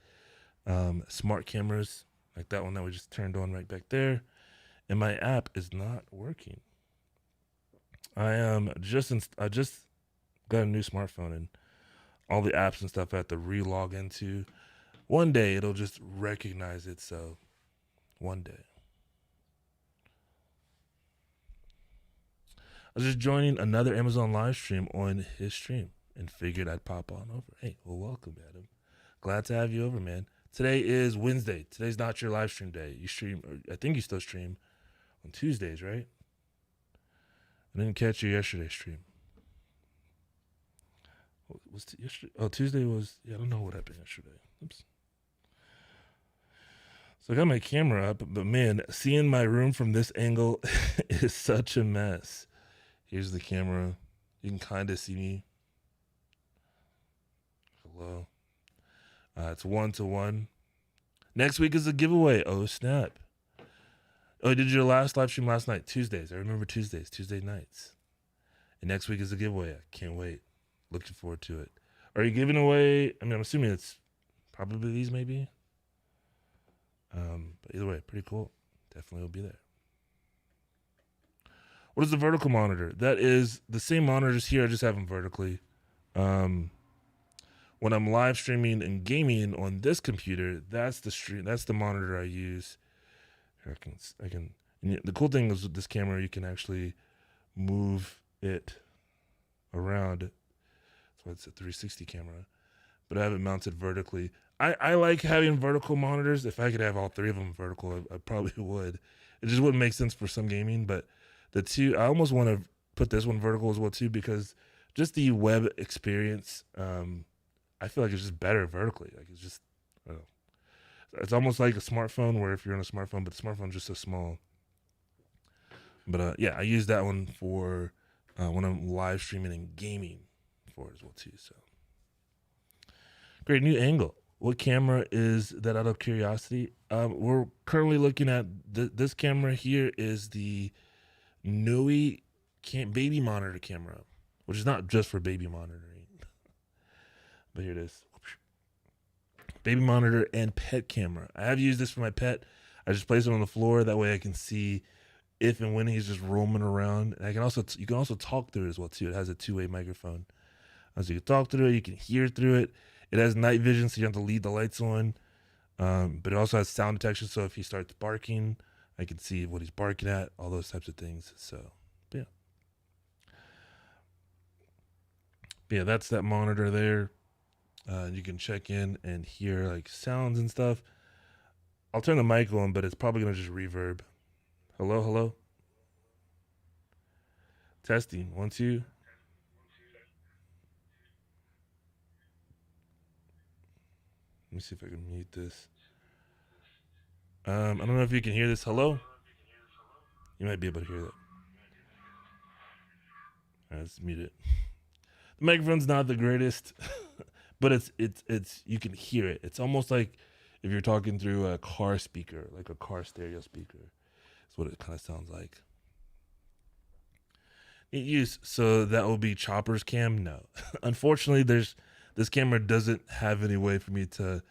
Smart cameras, like that one that we just turned on right back there. And my app is not working. I just got a new smartphone, and all the apps and stuff I have to re-log into. One day it'll just recognize it. So one day. I was just joining another Amazon live stream on his stream and figured I'd pop on over. Hey, well, welcome, Adam. Glad to have you over, man. Today is Wednesday. Today's not your live stream day. You stream, or I think you still stream on Tuesdays, right? I didn't catch your yesterday stream. What was yesterday? Oh, Tuesday was, I don't know what happened yesterday. Oops. So I got my camera up, but man, seeing my room from this angle is such a mess. Here's the camera. You can kind of see me. Hello. It's 1-to-1. Next week is a giveaway. Oh, snap. Oh, did your last live stream last night? Tuesdays. I remember Tuesdays, Tuesday nights. And next week is a giveaway. I can't wait. Looking forward to it. Are you giving away? I mean, I'm assuming it's probably these, maybe. But either way, pretty cool. Definitely will be there. What is the vertical monitor? That is the same monitors here. I just have them vertically. When I'm live streaming and gaming on this computer, that's the monitor I use. Here I can. And the cool thing is with this camera, you can actually move it around. That's why it's a 360 camera. But I have it mounted vertically. I like having vertical monitors. If I could have all three of them vertical, I probably would. It just wouldn't make sense for some gaming, but the two, I almost want to put this one vertical as well too, because just the web experience, I feel like it's just better vertically. Like it's just, I don't know. It's almost like a smartphone where if you're on a smartphone, but the smartphone's just so small. But yeah, I use that one for when I'm live streaming and gaming for it as well too. So great new angle. What camera is that, out of curiosity? We're currently looking at this camera here is the Noe baby monitor camera, which is not just for baby monitoring. But here it is. Baby monitor and pet camera. I have used this for my pet. I just place it on the floor. That way I can see if and when he's just roaming around. And you can also talk through it as well too. It has a two-way microphone. So you can talk through it, you can hear through it. It has night vision, so you don't have to leave the lights on. But it also has sound detection, so if he starts barking, I can see what he's barking at, all those types of things. So, yeah, that's that monitor there. You can check in and hear like sounds and stuff. I'll turn the mic on, but it's probably gonna just reverb. Hello, hello. Testing 1 2. Let me see if I can mute this. I don't know if you can hear this. Hello? You might be able to hear that. All right, let's mute it. The microphone's not the greatest, but it's you can hear it. It's almost like if you're talking through a car speaker, like a car stereo speaker. That's what it kind of sounds like. So that will be Chopper's cam? No. Unfortunately, this camera doesn't have any way for me to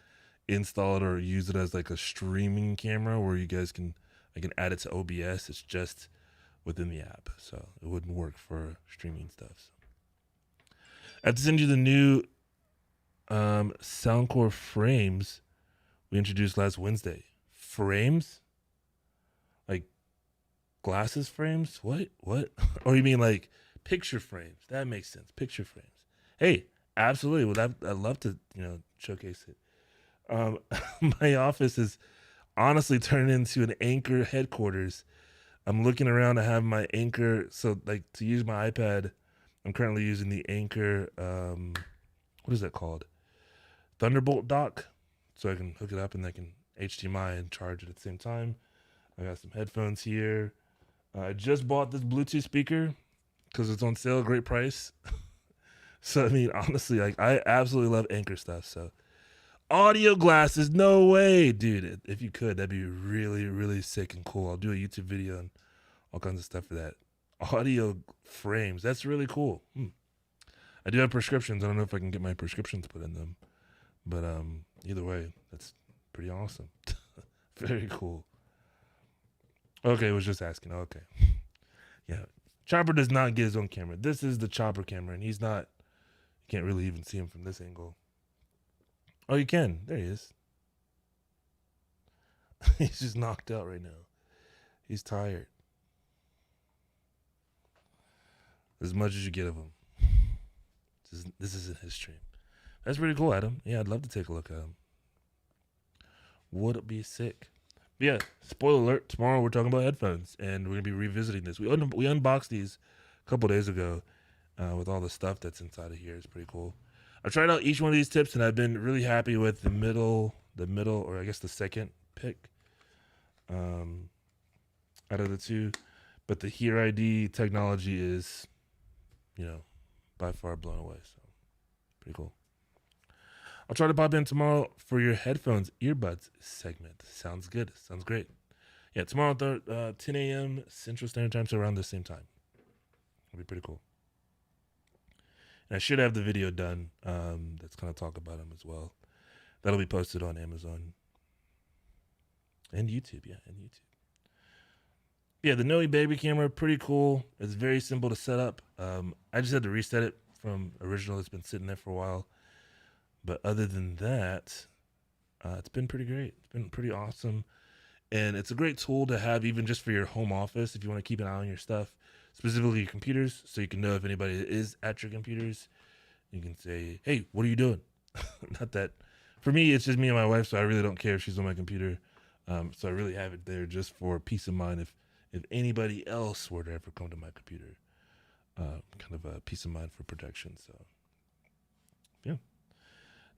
install it or use it as like a streaming camera where I can add it to OBS. It's just within the app, so it wouldn't work for streaming stuff. So. I have to send you the new Soundcore frames we introduced last Wednesday. Frames? Like glasses frames? What? Or you mean like picture frames? That makes sense. Picture frames. Hey, absolutely. Well, I'd love to, showcase it. My office is honestly turned into an Anchor headquarters. I'm looking around. I have my Anchor. So like to use my iPad, I'm currently using the Anchor. What is that called? Thunderbolt dock. So I can hook it up and I can HDMI and charge it at the same time. I got some headphones here. I just bought this Bluetooth speaker because it's on sale, great price. So I mean, honestly, like I absolutely love Anchor stuff. So audio glasses, no way, dude. If you could, that'd be really, really sick and cool. I'll do a YouTube video and all kinds of stuff for that. Audio frames, that's really cool. I do have prescriptions. I don't know if I can get my prescriptions put in them, but either way, that's pretty awesome. Very cool. Okay, I was just asking. Okay, yeah, Chopper does not get his own camera. This is the Chopper camera, and he's not. You can't really even see him from this angle. Oh, you can. There he is. He's just knocked out right now. He's tired. As much as you get of him. This isn't his stream. That's pretty cool, Adam. Yeah, I'd love to take a look at him. Would it be sick? But yeah, spoiler alert. Tomorrow we're talking about headphones, and we're going to be revisiting this. We unboxed these a couple days ago with all the stuff that's inside of here. It's pretty cool. I've tried out each one of these tips, and I've been really happy with the middle, or I guess the second pick out of the two. But the Hear ID technology is, by far blown away. So pretty cool. I'll try to pop in tomorrow for your headphones, earbuds segment. Sounds good. Sounds great. Yeah, tomorrow at 10 a.m. Central Standard Time, so around the same time. It'll be pretty cool. And I should have the video done that's going to talk about them as well. That'll be posted on Amazon and YouTube. Yeah, and YouTube. Yeah, the Noe baby camera, pretty cool. It's very simple to set up. I just had to reset it from original. It's been sitting there for a while. But other than that, it's been pretty great. It's been pretty awesome. And it's a great tool to have even just for your home office if you want to keep an eye on your stuff, specifically your computers, so you can know if anybody is at your computers. You can say, hey, what are you doing? Not that. For me, it's just me and my wife, so I really don't care if she's on my computer. So I really have it there just for peace of mind if anybody else were to ever come to my computer. Kind of a peace of mind for protection. So, yeah.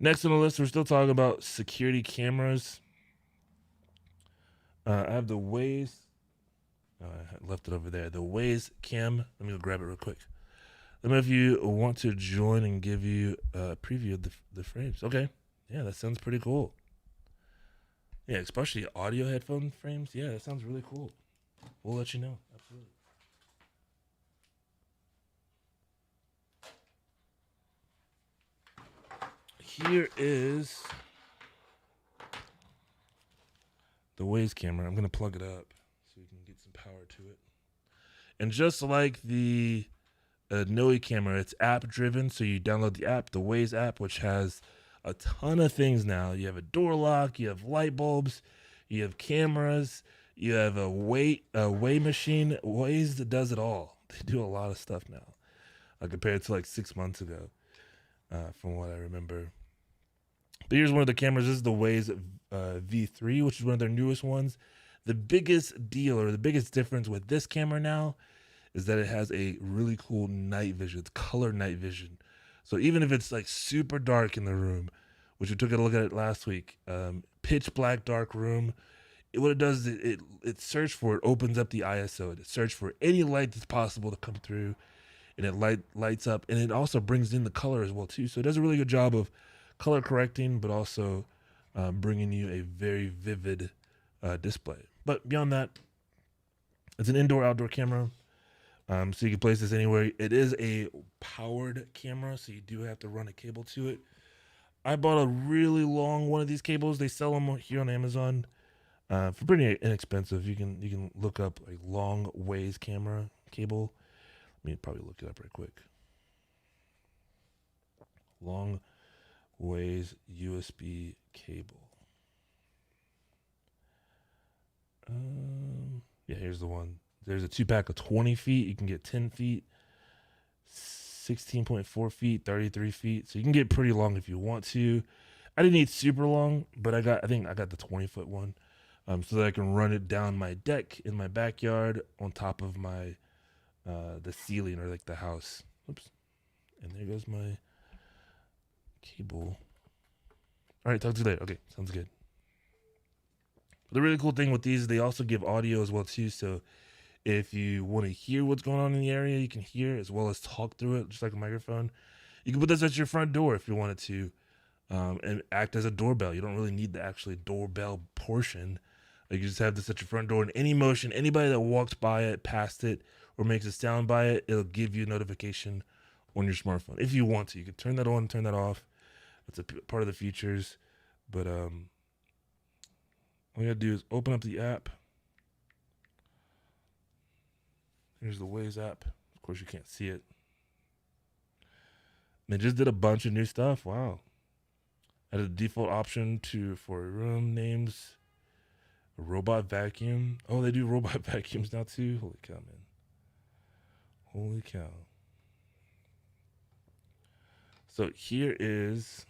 Next on the list, we're still talking about security cameras. I have the Waze. I left it over there. The Waze Cam. Let me go grab it real quick. Let me know if you want to join and give you a preview of the frames. Okay. Yeah, that sounds pretty cool. Yeah, especially audio headphone frames. Yeah, that sounds really cool. We'll let you know. Absolutely. Here is the Waze camera. I'm going to plug it up so we can get some power to it. And just like the Noe camera, it's app driven. So you download the app, the Waze app, which has a ton of things now. You have a door lock, you have light bulbs, you have cameras, you have a weigh machine. Waze does it all. They do a lot of stuff now compared to like 6 months ago, from what I remember. But here's one of the cameras. This is the Waze V3, which is one of their newest ones. The biggest deal or the biggest difference with this camera now is that it has a really cool night vision. It's color night vision. So even if it's like super dark in the room, which we took a look at it last week, pitch black, dark room, what it does is it searches for, it opens up the ISO. It searches for any light that's possible to come through, and it lights up. And it also brings in the color as well, too. So it does a really good job of color correcting, but also bringing you a very vivid display. But beyond that, it's an indoor-outdoor camera, so you can place this anywhere. It is a powered camera, so you do have to run a cable to it. I bought a really long one of these cables. They sell them here on Amazon for pretty inexpensive. You can look up a long Waze camera cable. Let me probably look it up right quick. Long Waze USB cable. Yeah, here's the one. There's a 2-pack of 20 feet. You can get 10 feet, 16.4 feet, 33 feet. So you can get pretty long if you want to. I didn't need super long, but I think I got the 20-foot one, so that I can run it down my deck in my backyard on top of my the ceiling or like the house. Oops. And there goes my cable. All right, talk to you later. Okay, sounds good. The really cool thing with these, they also give audio as well too. So if you want to hear what's going on in the area, you can hear as well as talk through it, just like a microphone. You can put this at your front door if you wanted to, and act as a doorbell. You don't really need the actually doorbell portion. Like you just have this at your front door, and any motion, anybody that walks by it, past it, or makes a sound by it, it'll give you a notification on your smartphone. If you want to, you can turn that on, turn that off. It's a part of the features, but all you gotta do is open up the app. Here's the Waze app. course, you can't see it. They just did a bunch of new stuff. Wow. Added a default option for a room names. A robot vacuum. Oh, they do robot vacuums now too. Holy cow, man. Holy cow. So here is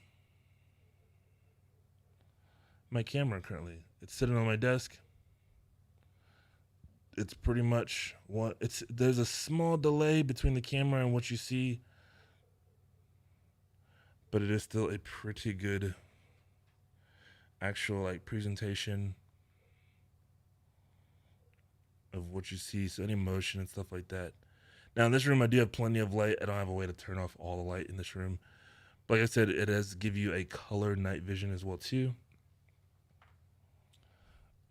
my camera currently. It's sitting on my desk. It's pretty much there's a small delay between the camera and what you see, but it is still a pretty good actual like presentation of what you see. So any motion and stuff like that. Now in this room, I do have plenty of light. I don't have a way to turn off all the light in this room. But like I said, it does give you a color night vision as well too.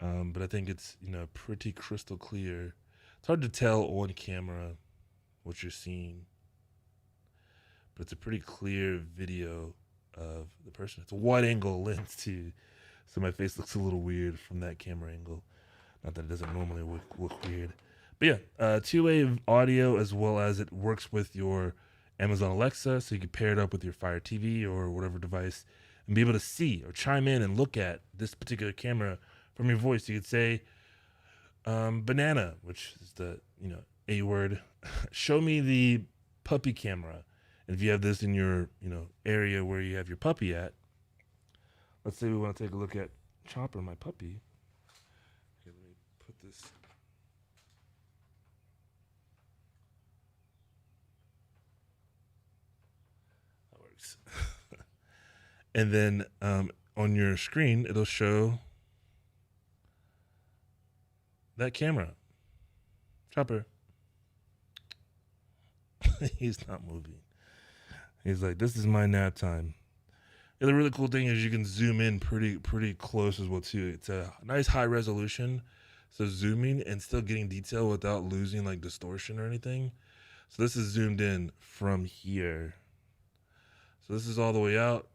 But I think it's, pretty crystal clear. It's hard to tell on camera what you're seeing, but it's a pretty clear video of the person. It's a wide angle lens too, so my face looks a little weird from that camera angle. Not that it doesn't normally look weird. But yeah, two-way audio, as well as it works with your Amazon Alexa, so you can pair it up with your Fire TV or whatever device and be able to see or chime in and look at this particular camera from your voice. You could say, banana, which is the, A word. Show me the puppy camera. And if you have this in your, area where you have your puppy at, let's say we want to take a look at Chopper, my puppy. Okay, let me put this. That works. And then on your screen, it'll show that camera. Chopper. He's not moving. He's like, this is my nap time. And the really cool thing is you can zoom in pretty close as well too. It's a nice high resolution. So zooming and still getting detail without losing like distortion or anything. So this is zoomed in from here. So this is all the way out.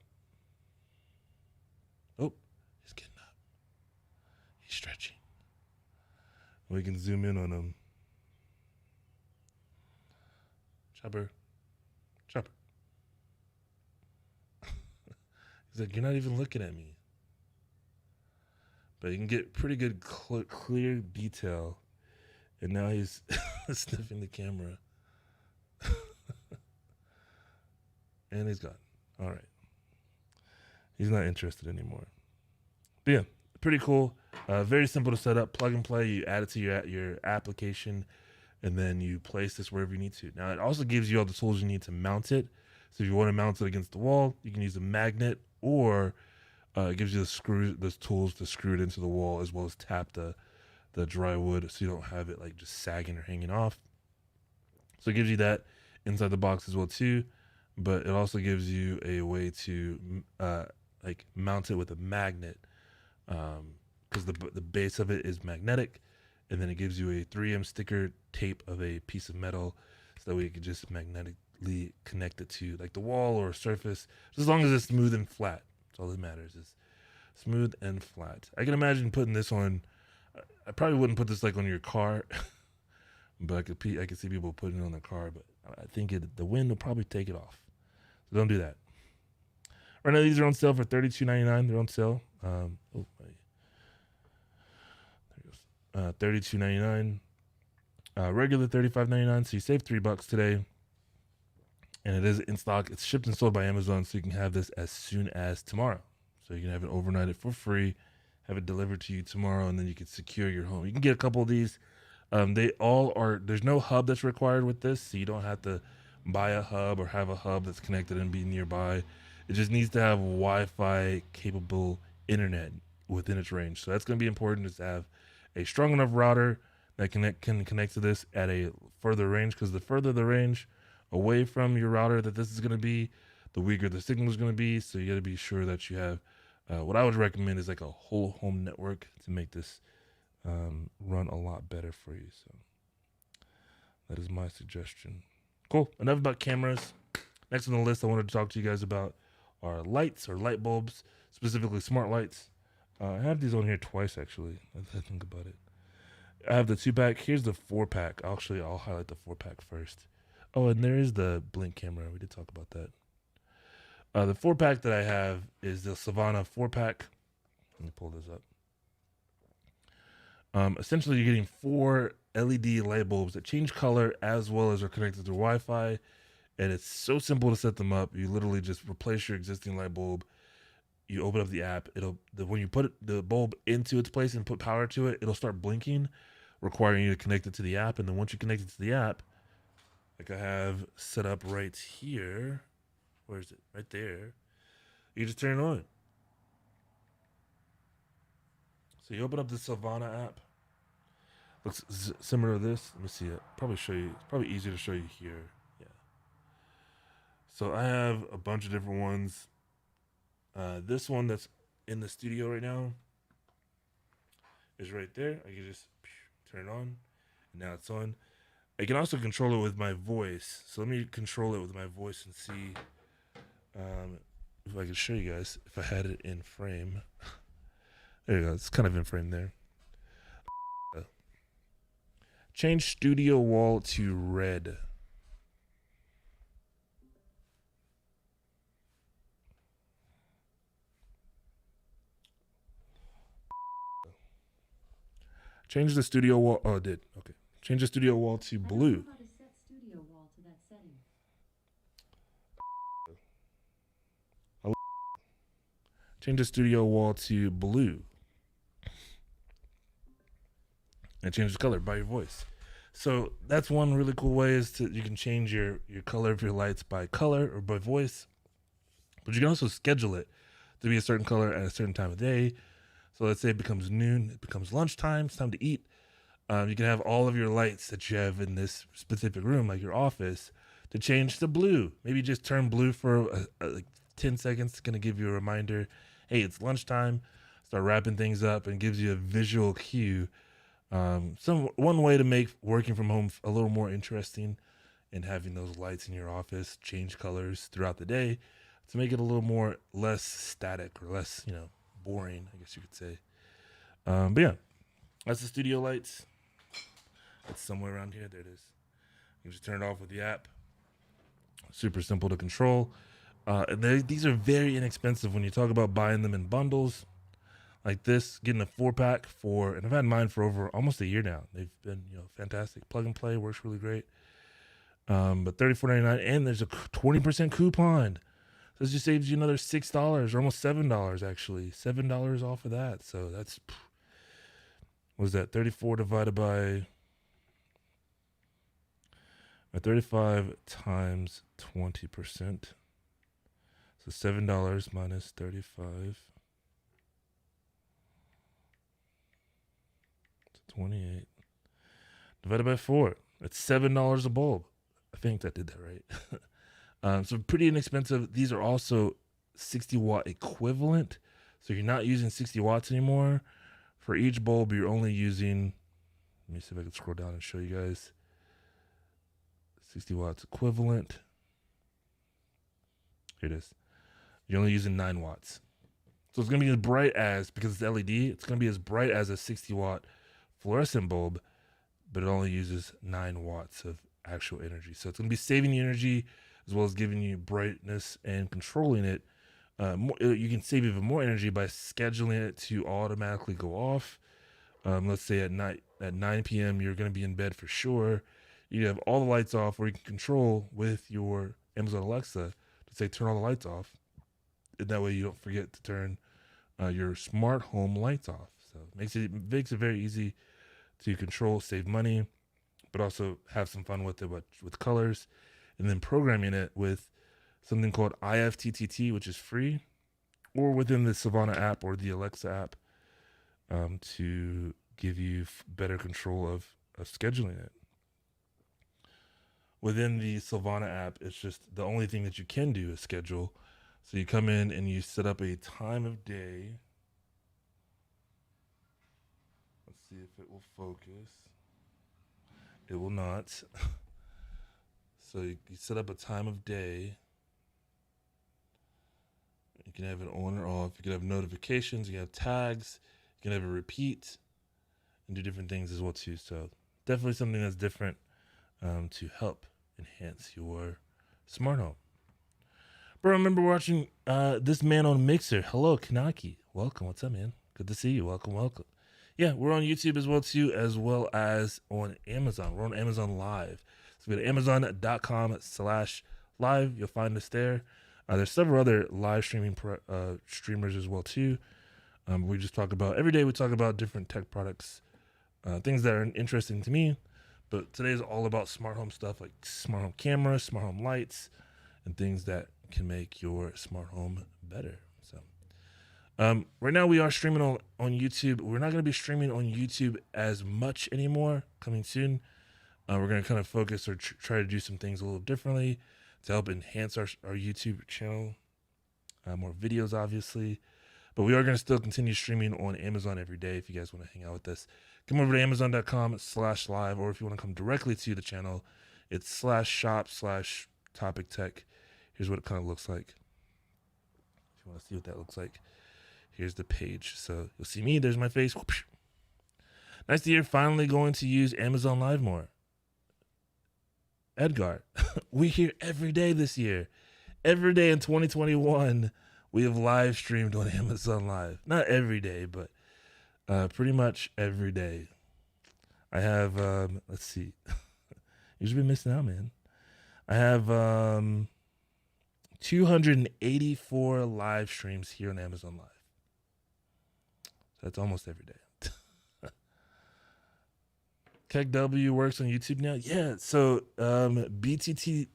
Oh, he's getting up. He's stretching. We can zoom in on him. Chopper. Chopper. He's like, you're not even looking at me. But you can get pretty good clear detail. And now he's sniffing the camera. And he's gone. All right. He's not interested anymore. But yeah, pretty cool. Very simple to set up. Plug and play. You add it to your application, and then you place this wherever you need to. Now, it also gives you all the tools you need to mount it. So if you want to mount it against the wall, you can use a magnet, or it gives you the tools to screw it into the wall, as well as tap the dry wood so you don't have it like just sagging or hanging off. So it gives you that inside the box as well too, but it also gives you a way to like mount it with a magnet, because the base of it is magnetic, and then it gives you a 3M sticker tape of a piece of metal, so that way you can just magnetically connect it to like the wall or surface, as long as it's smooth and flat. That's all that matters, is smooth and flat. I can imagine putting this on. I probably wouldn't put this like on your car, but I could see people putting it on their car. But I think the wind will probably take it off, so don't do that. Right now, these are on sale for $32.99. They're on sale. There it goes. $32.99. Regular $35.99. So you save $3 today, and it is in stock. It's shipped and sold by Amazon, so you can have this as soon as tomorrow. So you can have it overnighted for free, have it delivered to you tomorrow, and then you can secure your home. You can get a couple of these. They all are. There's no hub that's required with this, so you don't have to buy a hub or have a hub that's connected and be nearby. It just needs to have Wi-Fi capable internet within its range. So that's going to be important, is to have a strong enough router that can connect to this at a further range, because the further the range away from your router that this is going to be, the weaker the signal is going to be. So you got to be sure that you have what I would recommend is like a whole home network to make this run a lot better for you. So that is my suggestion. Cool. Enough about cameras. Next on the list, I wanted to talk to you guys about are lights or light bulbs, specifically smart lights. I have these on here twice, actually. I think about it. I have the 2-pack. Here's the 4-pack. I'll highlight the 4-pack first. Oh, and there is the blink camera. We did talk about that. The 4-pack that I have is the Savannah 4-pack. Let me pull this up. Essentially, you're getting 4 LED light bulbs that change color as well as are connected through Wi-Fi, and it's so simple to set them up. You literally just replace your existing light bulb. You open up the app. When you put the bulb into its place and put power to it, it'll start blinking, requiring you to connect it to the app. And then once you connect it to the app, like I have set up right here, where is it? Right there. You just turn it on. So you open up the Savannah app. Looks similar to this. Let me see it. Probably show you. It's probably easier to show you here. Yeah. So I have a bunch of different ones. This one that's in the studio right now is right there. I can just turn it on, and now it's on. I can also control it with my voice. So let me control it with my voice and see if I can show you guys if I had it in frame. There you go. It's kind of in frame there. Change studio wall to red. Change the studio wall. Oh, it did. Okay. Change the studio wall to blue. How to set studio wall to that setting. Change the studio wall to blue. And change the color by your voice. So that's one really cool way is you can change your color of your lights by color or by voice. But you can also schedule it to be a certain color at a certain time of day. So let's say it becomes noon, it becomes lunchtime, it's time to eat. You can have all of your lights that you have in this specific room, like your office, to change to blue. Maybe just turn blue for like 10 seconds. It's going to give you a reminder, hey, it's lunchtime. Start wrapping things up and gives you a visual cue. One way to make working from home a little more interesting and having those lights in your office change colors throughout the day to make it a little more less static or less, boring, I guess you could say. But yeah, that's the studio lights. It's somewhere around here. There it is. You just turn it off with the app. Super simple to control. These are very inexpensive when you talk about buying them in bundles like this. Getting a 4-pack and I've had mine for over almost a year now. They've been fantastic. Plug and play works really great. But $34.99, and there's a 20% coupon. So this just saves you another $6 or almost $7 actually. $7 off of that. So that's what was that? 34 divided by 35 times 20%. So $7 minus 35. 28 divided by 4. That's $7 a bulb. I think that did that right. So pretty inexpensive. These are also 60-watt equivalent. So you're not using 60 watts anymore. For each bulb, you're only using, let me see if I can scroll down and show you guys. 60 watts equivalent. Here it is. You're only using 9 watts. So it's going to be as bright as, because it's LED, it's going to be as bright as a 60-watt fluorescent bulb, but it only uses 9 watts of actual energy. So it's going to be saving you energy as well as giving you brightness and controlling it. You can save even more energy by scheduling it to automatically go off. Let's say at 9 p.m. you're going to be in bed for sure. You have all the lights off, or you can control with your Amazon Alexa to say turn all the lights off. And that way you don't forget to turn your smart home lights off. So it makes it very easy to control, save money, but also have some fun with it with colors, and then programming it with something called IFTTT, which is free, or within the Savannah app or the Alexa app to give you better control of scheduling it. Within the Savannah app, it's just the only thing that you can do is schedule. So you come in and you set up a time of day. Let's see if it will focus. It will not. So you set up a time of day. You can have it on or off. You can have notifications. You can have tags. You can have a repeat and do different things as well too. So definitely something that's different to help enhance your smart home. Bro, I remember watching this man on Mixer. Hello, Kanaki. Welcome. What's up, man? Good to see you. Welcome, welcome. Yeah, we're on YouTube as well, too, as well as on Amazon. We're on Amazon Live. So go to amazon.com/live. You'll find us there. There's several other live streaming streamers as well, too. We just talk about, every day we talk about different tech products, things that are interesting to me. But today is all about smart home stuff like smart home cameras, smart home lights, and things that can make your smart home better. So right now we are streaming on YouTube. We're not going to be streaming on YouTube as much anymore coming soon. We're going to kind of focus or try to do some things a little differently to help enhance our YouTube channel. More videos, obviously. But we are going to still continue streaming on Amazon every day. If you guys want to hang out with us, come over to amazon.com/live, or if you want to come directly to the channel, it's /shop/topic tech. Here's what it kind of looks like. If you want to see what that looks like, here's the page. So you'll see me. There's my face. Whoosh. Nice to hear finally going to use Amazon Live more. Edgar, we here every day this year. Every day in 2021, we have live streamed on Amazon Live. Not every day, but pretty much every day. I have, let's see. You've been missing out, man. I have 284 live streams here on Amazon Live. So that's almost every day. KegW works on YouTube now. Yeah, so BTTV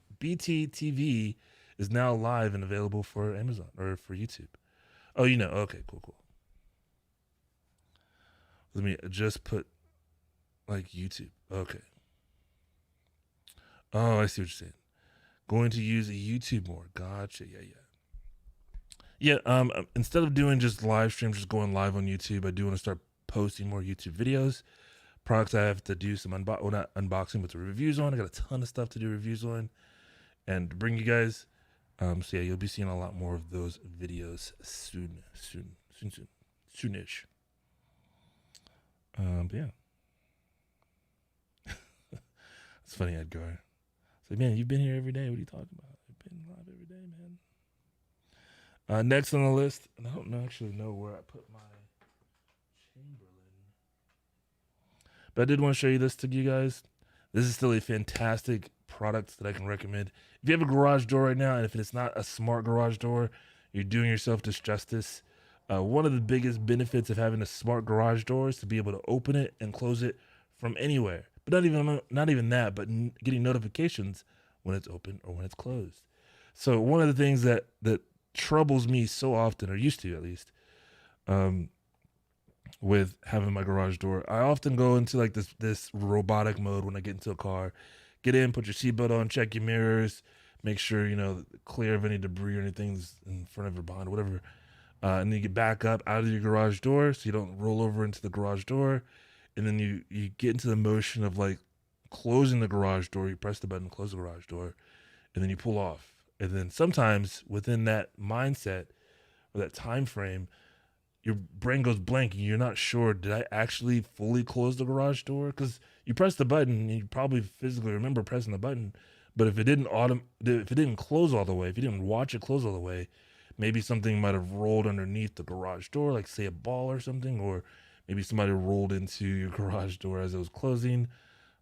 is now live and available for Amazon or for YouTube. Oh, you know. Okay, cool. Let me just put like YouTube. Okay. Oh, I see what you're saying. Going to use a YouTube more. Gotcha. Yeah. Instead of doing just live streams, just going live on YouTube, I do want to start posting more YouTube videos. Products I have to do some not unboxing, but the reviews on. I got a ton of stuff to do reviews on and to bring you guys. So yeah, you'll be seeing a lot more of those videos soonish. But yeah. It's funny, Edgar. It's like, man, you've been here every day. What are you talking about? I've been live every day, man. Next on the list, and I don't actually know where I put my Chamberlain. But I did want to show you this to you guys. This is still a fantastic product that I can recommend. If you have a garage door right now, and if it's not a smart garage door, you're doing yourself disjustice. One of the biggest benefits of having a smart garage door is to be able to open it and close it from anywhere. But not even that, but getting notifications when it's open or when it's closed. So one of the things that troubles me so often, or used to at least, with having my garage door, I often go into like this robotic mode when I get into a car. Get in, put your seatbelt on, check your mirrors, make sure, clear of any debris or anything's in front of or behind, whatever. And then you get back up out of your garage door so you don't roll over into the garage door. And then you get into the motion of like closing the garage door. You press the button, close the garage door, and then you pull off. And then sometimes within that mindset or that time frame, your brain goes blank and you're not sure, did I actually fully close the garage door? Because you press the button and you probably physically remember pressing the button, but if it didn't close all the way, if you didn't watch it close all the way, maybe something might have rolled underneath the garage door, like say a ball or something, or maybe somebody rolled into your garage door as it was closing,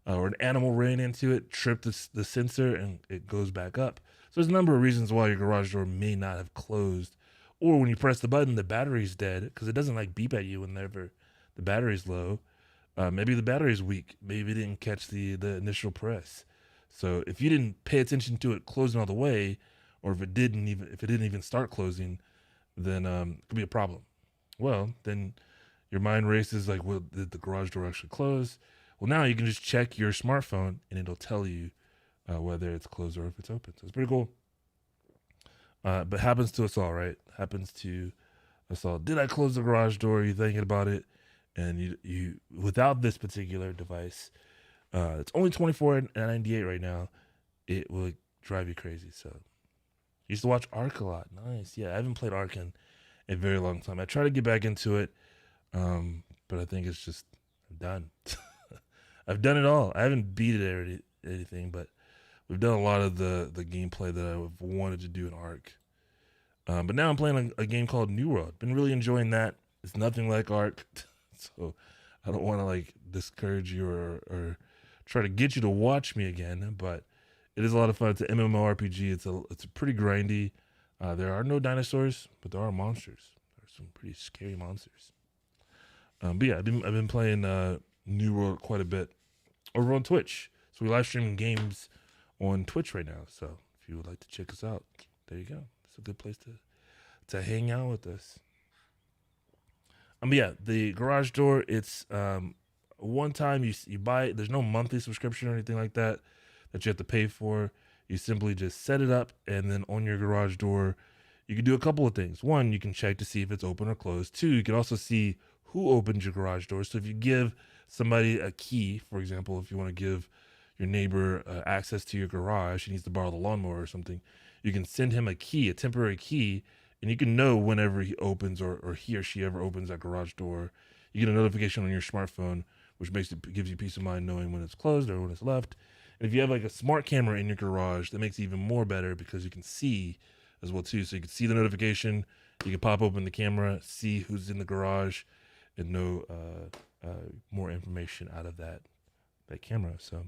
or an animal ran into it, tripped the sensor, and it goes back up. So there's a number of reasons why your garage door may not have closed. Or when you press the button, the battery's dead because it doesn't like beep at you whenever the battery's low. Maybe the battery's weak. Maybe it didn't catch the initial press. So if you didn't pay attention to it closing all the way, or if it didn't even start closing, then it could be a problem. Well, then your mind races like, well, did the garage door actually close? Well, now you can just check your smartphone and it'll tell you whether it's closed or if it's open. So it's pretty cool. But happens to us all, right? Happens to us all. Did I close the garage door? You thinking about it, and you without this particular device, it's only $24.98 right now. It will drive you crazy. So, used to watch Ark a lot. Nice, yeah. I haven't played Ark in a very long time. I try to get back into it, but I think it's just I'm done. I've done it all. I haven't beat it or anything, but we've done a lot of the gameplay that I've wanted to do in Ark. But now I'm playing a game called New World. Been really enjoying that. It's nothing like Ark, so I don't want to like discourage you or try to get you to watch me again. But it is a lot of fun. It's an MMORPG. It's a pretty grindy. There are no dinosaurs, but there are monsters. There are some pretty scary monsters. But yeah, I've been playing New World quite a bit over on Twitch. So we live stream games on Twitch right now. So if you would like to check us out, there you go. It's a good place to hang out with us. But yeah, the garage door, it's one time you buy it. There's no monthly subscription or anything like that you have to pay for. You simply just set it up, and then on your garage door, you can do a couple of things. One, you can check to see if it's open or closed. Two, you can also see who opened your garage door. So if you give somebody a key, for example, if you want to give your neighbor access to your garage, he needs to borrow the lawnmower or something, you can send him a key, a temporary key, and you can know whenever he opens or he or she ever opens that garage door. You get a notification on your smartphone, which gives you peace of mind knowing when it's closed or when it's left. And if you have like a smart camera in your garage, that makes it even more better because you can see as well too. So you can see the notification, you can pop open the camera, see who's in the garage, and know more information out of that camera. So,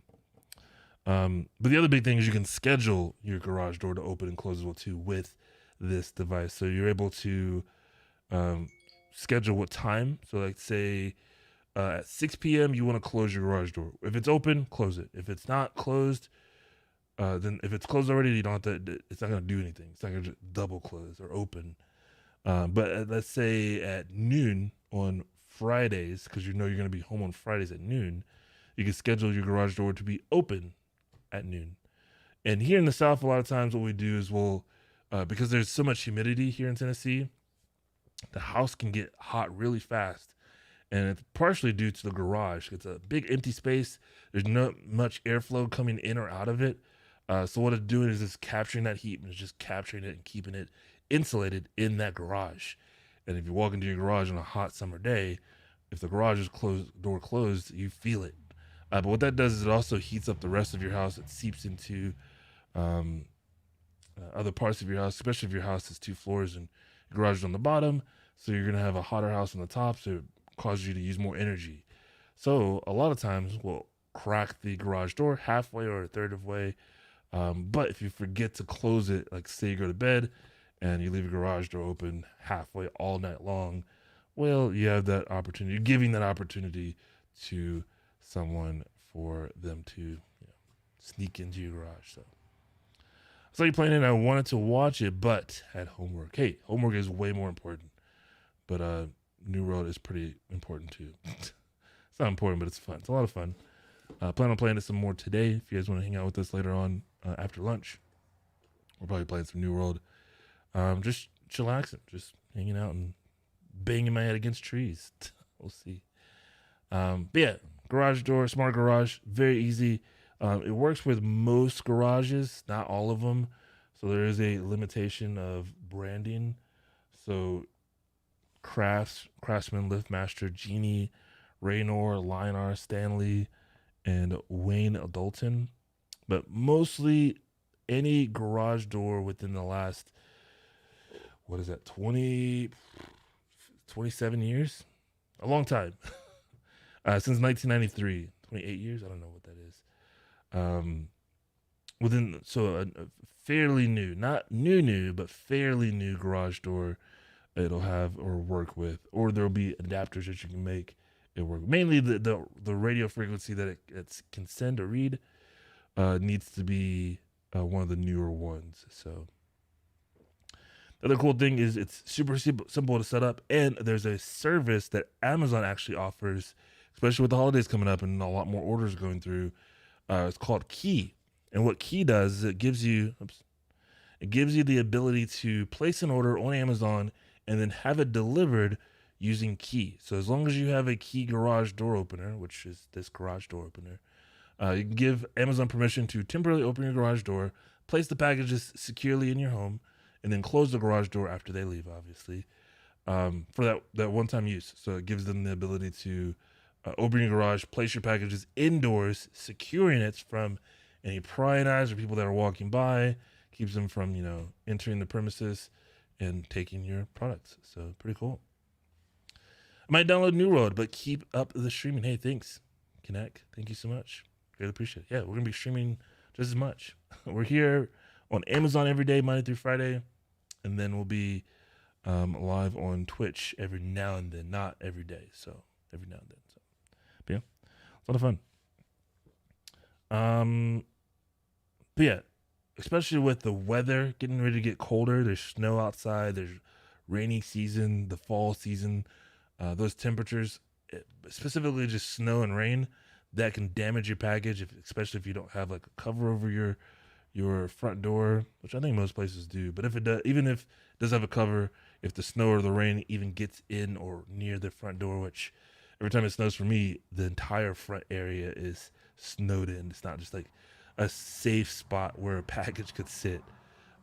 but the other big thing is you can schedule your garage door to open and close as well too with this device. So you're able to schedule what time. So like say at 6 p.m. you want to close your garage door. If it's open, close it. If it's not closed, then if it's closed already, you don't have to. It's not going to do anything. It's not going to double close or open. But let's say at noon on Fridays, because you know you're going to be home on Fridays at noon, you can schedule your garage door to be open at noon. And here in the South, a lot of times what we do is because there's so much humidity here in Tennessee, the house can get hot really fast. And it's partially due to the garage. It's a big empty space. There's not much airflow coming in or out of it. So what it's doing is it's capturing that heat and it's just capturing it and keeping it insulated in that garage. And if you walk into your garage on a hot summer day, if the garage is door closed, you feel it. But what that does is it also heats up the rest of your house. It seeps into other parts of your house, especially if your house has 2 floors and your garage is on the bottom. So you're going to have a hotter house on the top. So causes you to use more energy. So a lot of times we'll crack the garage door halfway or a third of way. But if you forget to close it, like say you go to bed and you leave your garage door open halfway all night long, well, you have that opportunity. You're giving that opportunity to someone for them to sneak into your garage. So you're playing it. I wanted to watch it, but had homework. Hey, homework is way more important. But New World is pretty important too. It's not important, but it's fun. It's a lot of fun. Plan on playing it some more today. If you guys want to hang out with us later on after lunch, we're probably playing some New World. Just chillaxing, just hanging out and banging my head against trees. We'll see. But yeah, garage door, smart garage, very easy. It works with most garages, not all of them. So there is a limitation of branding. So Craftsman, Liftmaster, Genie, Raynor, Linar, Stanley, and Wayne Dalton. But mostly any garage door within the last, 27 years? A long time. Since 1993. 28 years? I don't know what that is. A fairly new, not new, but fairly new garage door it'll have or work with, or there'll be adapters that you can make it work. Mainly the radio frequency that it can send or read needs to be one of the newer ones. So the other cool thing is it's super simple to set up, and there's a service that Amazon actually offers, especially with the holidays coming up and a lot more orders going through. It's called Key, and what Key does is it gives you the ability to place an order on Amazon and then have it delivered using Key. So as long as you have a Key garage door opener, which is this garage door opener, you can give Amazon permission to temporarily open your garage door, place the packages securely in your home, and then close the garage door after they leave, obviously, for that one-time use. So it gives them the ability to open your garage, place your packages indoors, securing it from any prying eyes or people that are walking by, keeps them from, entering the premises and taking your products. So pretty cool. I might download New World, but keep up the streaming. Hey, thanks, Connect. Thank you so much. Really appreciate it. Yeah, we're gonna be streaming just as much. We're here on Amazon every day, Monday through Friday, and then we'll be live on Twitch every now and then, not every day. So every now and then. So, but yeah, it's a lot of fun. But yeah, especially with the weather getting ready to get colder. There's snow outside. There's rainy season, the fall season. Those temperatures, specifically just snow and rain, that can damage your package, especially if you don't have like a cover over your front door, which I think most places do. But if it does, even if it does have a cover, if the snow or the rain even gets in or near the front door, which every time it snows for me, the entire front area is snowed in. It's not just like a safe spot where a package could sit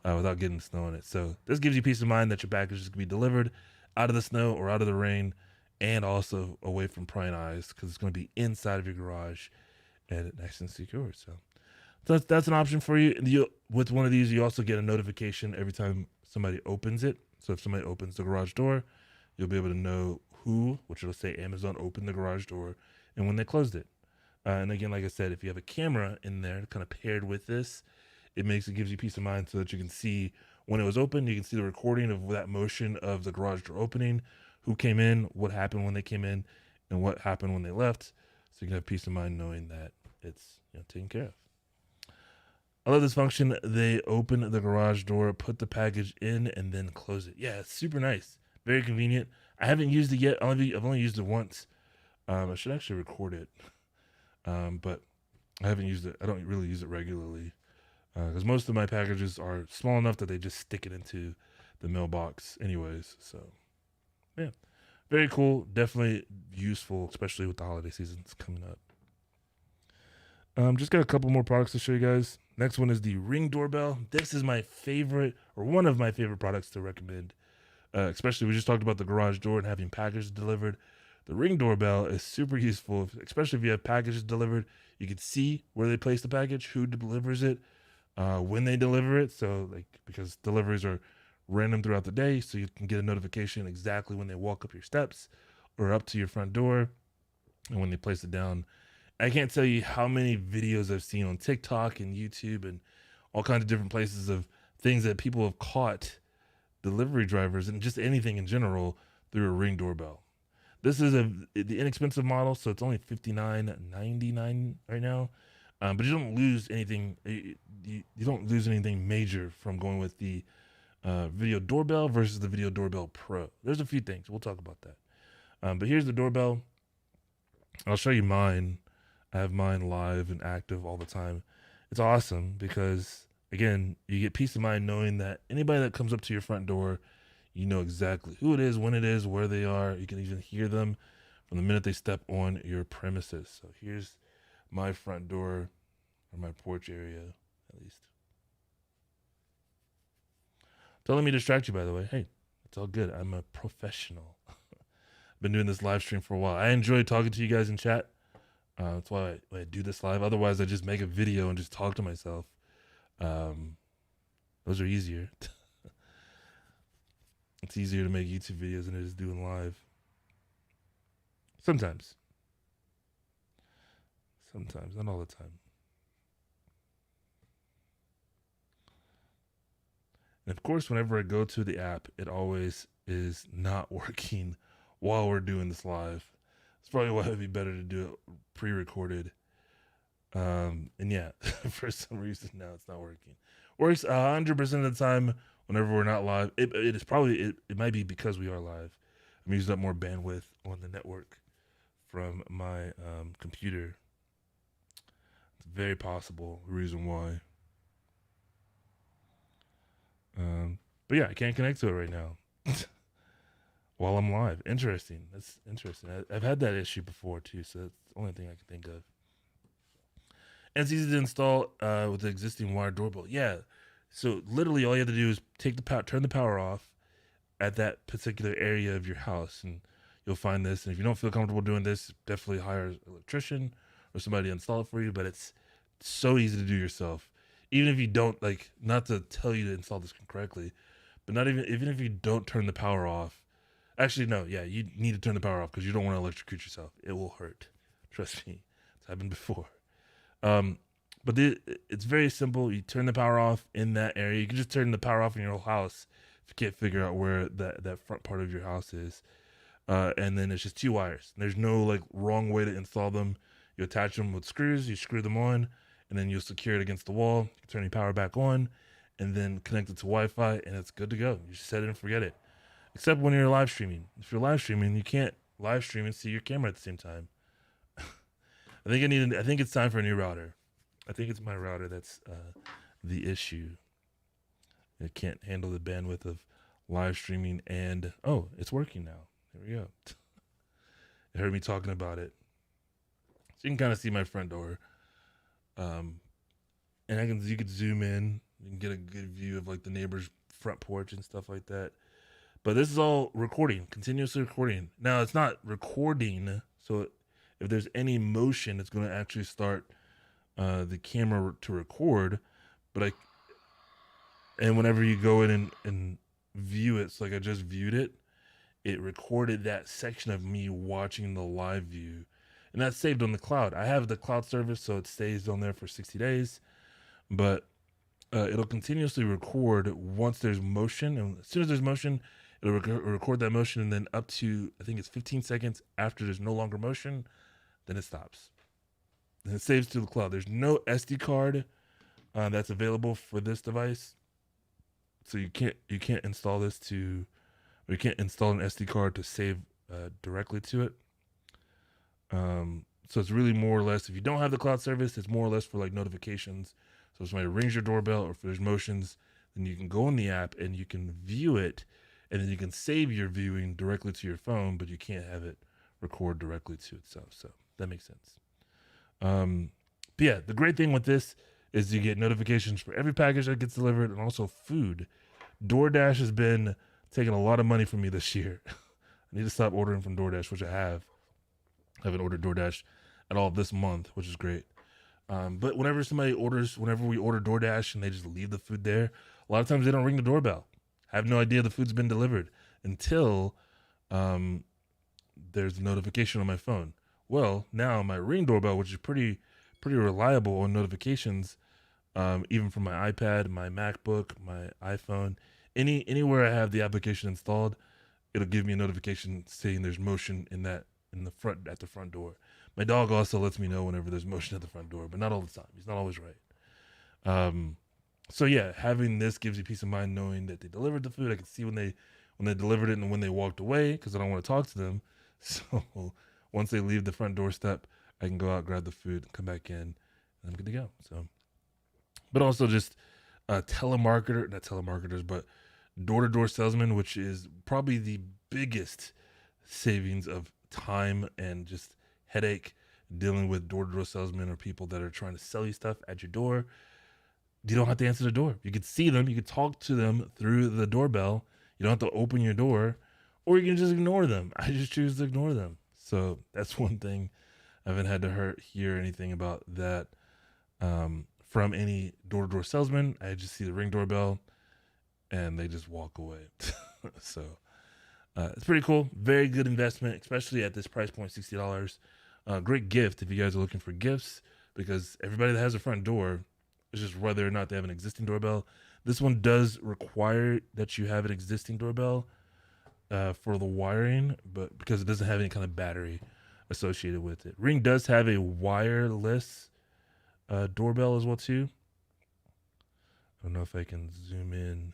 without getting snow on it. So this gives you peace of mind that your package is going to be delivered out of the snow or out of the rain, and also away from prying eyes, because it's going to be inside of your garage and nice and secure. So that's an option for you. With one of these, you also get a notification every time somebody opens it. So if somebody opens the garage door, you'll be able to know who, which it'll say Amazon opened the garage door, and when they closed it. And again, like I said, if you have a camera in there kind of paired with this, it gives you peace of mind so that you can see when it was open. You can see the recording of that motion of the garage door opening, who came in, what happened when they came in, and what happened when they left. So you can have peace of mind knowing that it's taken care of. I love this function. They open the garage door, put the package in, and then close it. Yeah, it's super nice. Very convenient. I haven't used it yet. I've only used it once. I should actually record it. But I haven't used it. I don't really use it regularly, because most of my packages are small enough that they just stick it into the mailbox anyways. So yeah, very cool. Definitely useful, especially with the holiday seasons coming up. Just got a couple more products to show you guys. Next one is the Ring doorbell. This is my favorite, or one of my favorite products to recommend. Especially, we just talked about the garage door and having packages delivered. The Ring doorbell is super useful, especially if you have packages delivered. You can see where they place the package, who delivers it, when they deliver it. So, because deliveries are random throughout the day, so you can get a notification exactly when they walk up your steps or up to your front door and when they place it down. I can't tell you how many videos I've seen on TikTok and YouTube and all kinds of different places of things that people have caught delivery drivers and just anything in general through a Ring doorbell. This is the inexpensive model, so it's only $59.99 right now. But you don't lose anything. You don't lose anything major from going with the video doorbell versus the video doorbell Pro. There's a few things. We'll talk about that. But here's the doorbell. I'll show you mine. I have mine live and active all the time. It's awesome because, again, you get peace of mind knowing that anybody that comes up to your front door, you know exactly who it is, when it is, where they are. You can even hear them from the minute they step on your premises. So here's my front door, or my porch area, at least. Don't let me distract you, by the way. Hey, it's all good. I'm a professional. I've been doing this live stream for a while. I enjoy talking to you guys in chat. That's why I do this live. Otherwise, I just make a video and just talk to myself. Those are easier. It's easier to make YouTube videos than it is doing live. Sometimes. Not all the time. And of course, whenever I go to the app, it always is not working while we're doing this live. It's probably why it'd be better to do it pre-recorded. And yeah, for some reason now it's not working. Works 100% of the time whenever we're not live. It might be because we are live. I'm using up more bandwidth on the network from my computer. It's very possible the reason why. But yeah, I can't connect to it right now while I'm live. Interesting. That's interesting. I've had that issue before too, so that's the only thing I can think of. And it's easy to install with the existing wired doorbell. Yeah. So literally all you have to do is turn the power off at that particular area of your house, and you'll find this. And if you don't feel comfortable doing this, definitely hire an electrician or somebody to install it for you. But it's so easy to do yourself. Even if you don't like, not to tell you to install this correctly, but not even if you don't turn the power off. Actually, no, yeah, you need to turn the power off because you don't want to electrocute yourself. It will hurt. Trust me, it's happened before. Um, but it's very simple. You turn the power off in that area. You can just turn the power off in your whole house if you can't figure out where that front part of your house is. And then it's just two wires. There's no like wrong way to install them. You attach them with screws, you screw them on, and then you'll secure it against the wall. You turn your power back on, and then connect it to Wi-Fi, and it's good to go. You just set it and forget it. Except when you're live streaming. If you're live streaming, you can't live stream and see your camera at the same time. I think it's time for a new router. I think it's my router that's the issue. It can't handle the bandwidth of live streaming, and it's working now. There we go. You heard me talking about it. So you can kind of see my front door. And you could zoom in. You can get a good view of like the neighbor's front porch and stuff like that. But this is all recording, continuously recording. Now it's not recording, so if there's any motion, it's going to actually start the camera to record. And whenever you go in and view it, so like I just viewed it, it recorded that section of me watching the live view, and that's saved on the cloud. I have the cloud service, so it stays on there for 60 days, but it'll continuously record once there's motion, and as soon as there's motion, it'll record that motion, and then up to, I think it's 15 seconds after there's no longer motion, then it stops. And it saves to the cloud. There's no SD card that's available for this device, so you can't install this to, or you can't install an SD card to save directly to it. So it's really more or less, if you don't have the cloud service, it's more or less for like notifications. So if somebody rings your doorbell or if there's motions, then you can go in the app and you can view it, and then you can save your viewing directly to your phone, but you can't have it record directly to itself. So that makes sense. But yeah, the great thing with this is you get notifications for every package that gets delivered, and also food. DoorDash has been taking a lot of money from me this year. I need to stop ordering from DoorDash, which I have. I haven't ordered DoorDash at all this month, which is great. But whenever we order DoorDash and they just leave the food there, a lot of times they don't ring the doorbell. I have no idea the food's been delivered until there's a notification on my phone. Well, now my Ring doorbell, which is pretty reliable on notifications, even from my iPad, my MacBook, my iPhone, anywhere I have the application installed, it'll give me a notification saying there's motion at the front door. My dog also lets me know whenever there's motion at the front door, but not all the time. He's not always right. So yeah, having this gives you peace of mind knowing that they delivered the food. I can see when they delivered it and when they walked away, because I don't want to talk to them. So once they leave the front doorstep, I can go out, grab the food, come back in, and I'm good to go. So, but also just not telemarketers, but door-to-door salesmen, which is probably the biggest savings of time and just headache dealing with door-to-door salesmen or people that are trying to sell you stuff at your door. You don't have to answer the door. You can see them. You can talk to them through the doorbell. You don't have to open your door, or you can just ignore them. I just choose to ignore them. So that's one thing. I haven't had to hear anything about that from any door-to-door salesman. I just see the Ring doorbell, and they just walk away. So it's pretty cool. Very good investment, especially at this price point, $60. Great gift if you guys are looking for gifts, because everybody that has a front door, it's just whether or not they have an existing doorbell. This one does require that you have an existing doorbell for the wiring, but because it doesn't have any kind of battery associated with it. Ring does have a wireless doorbell as well too. I don't know if I can zoom in.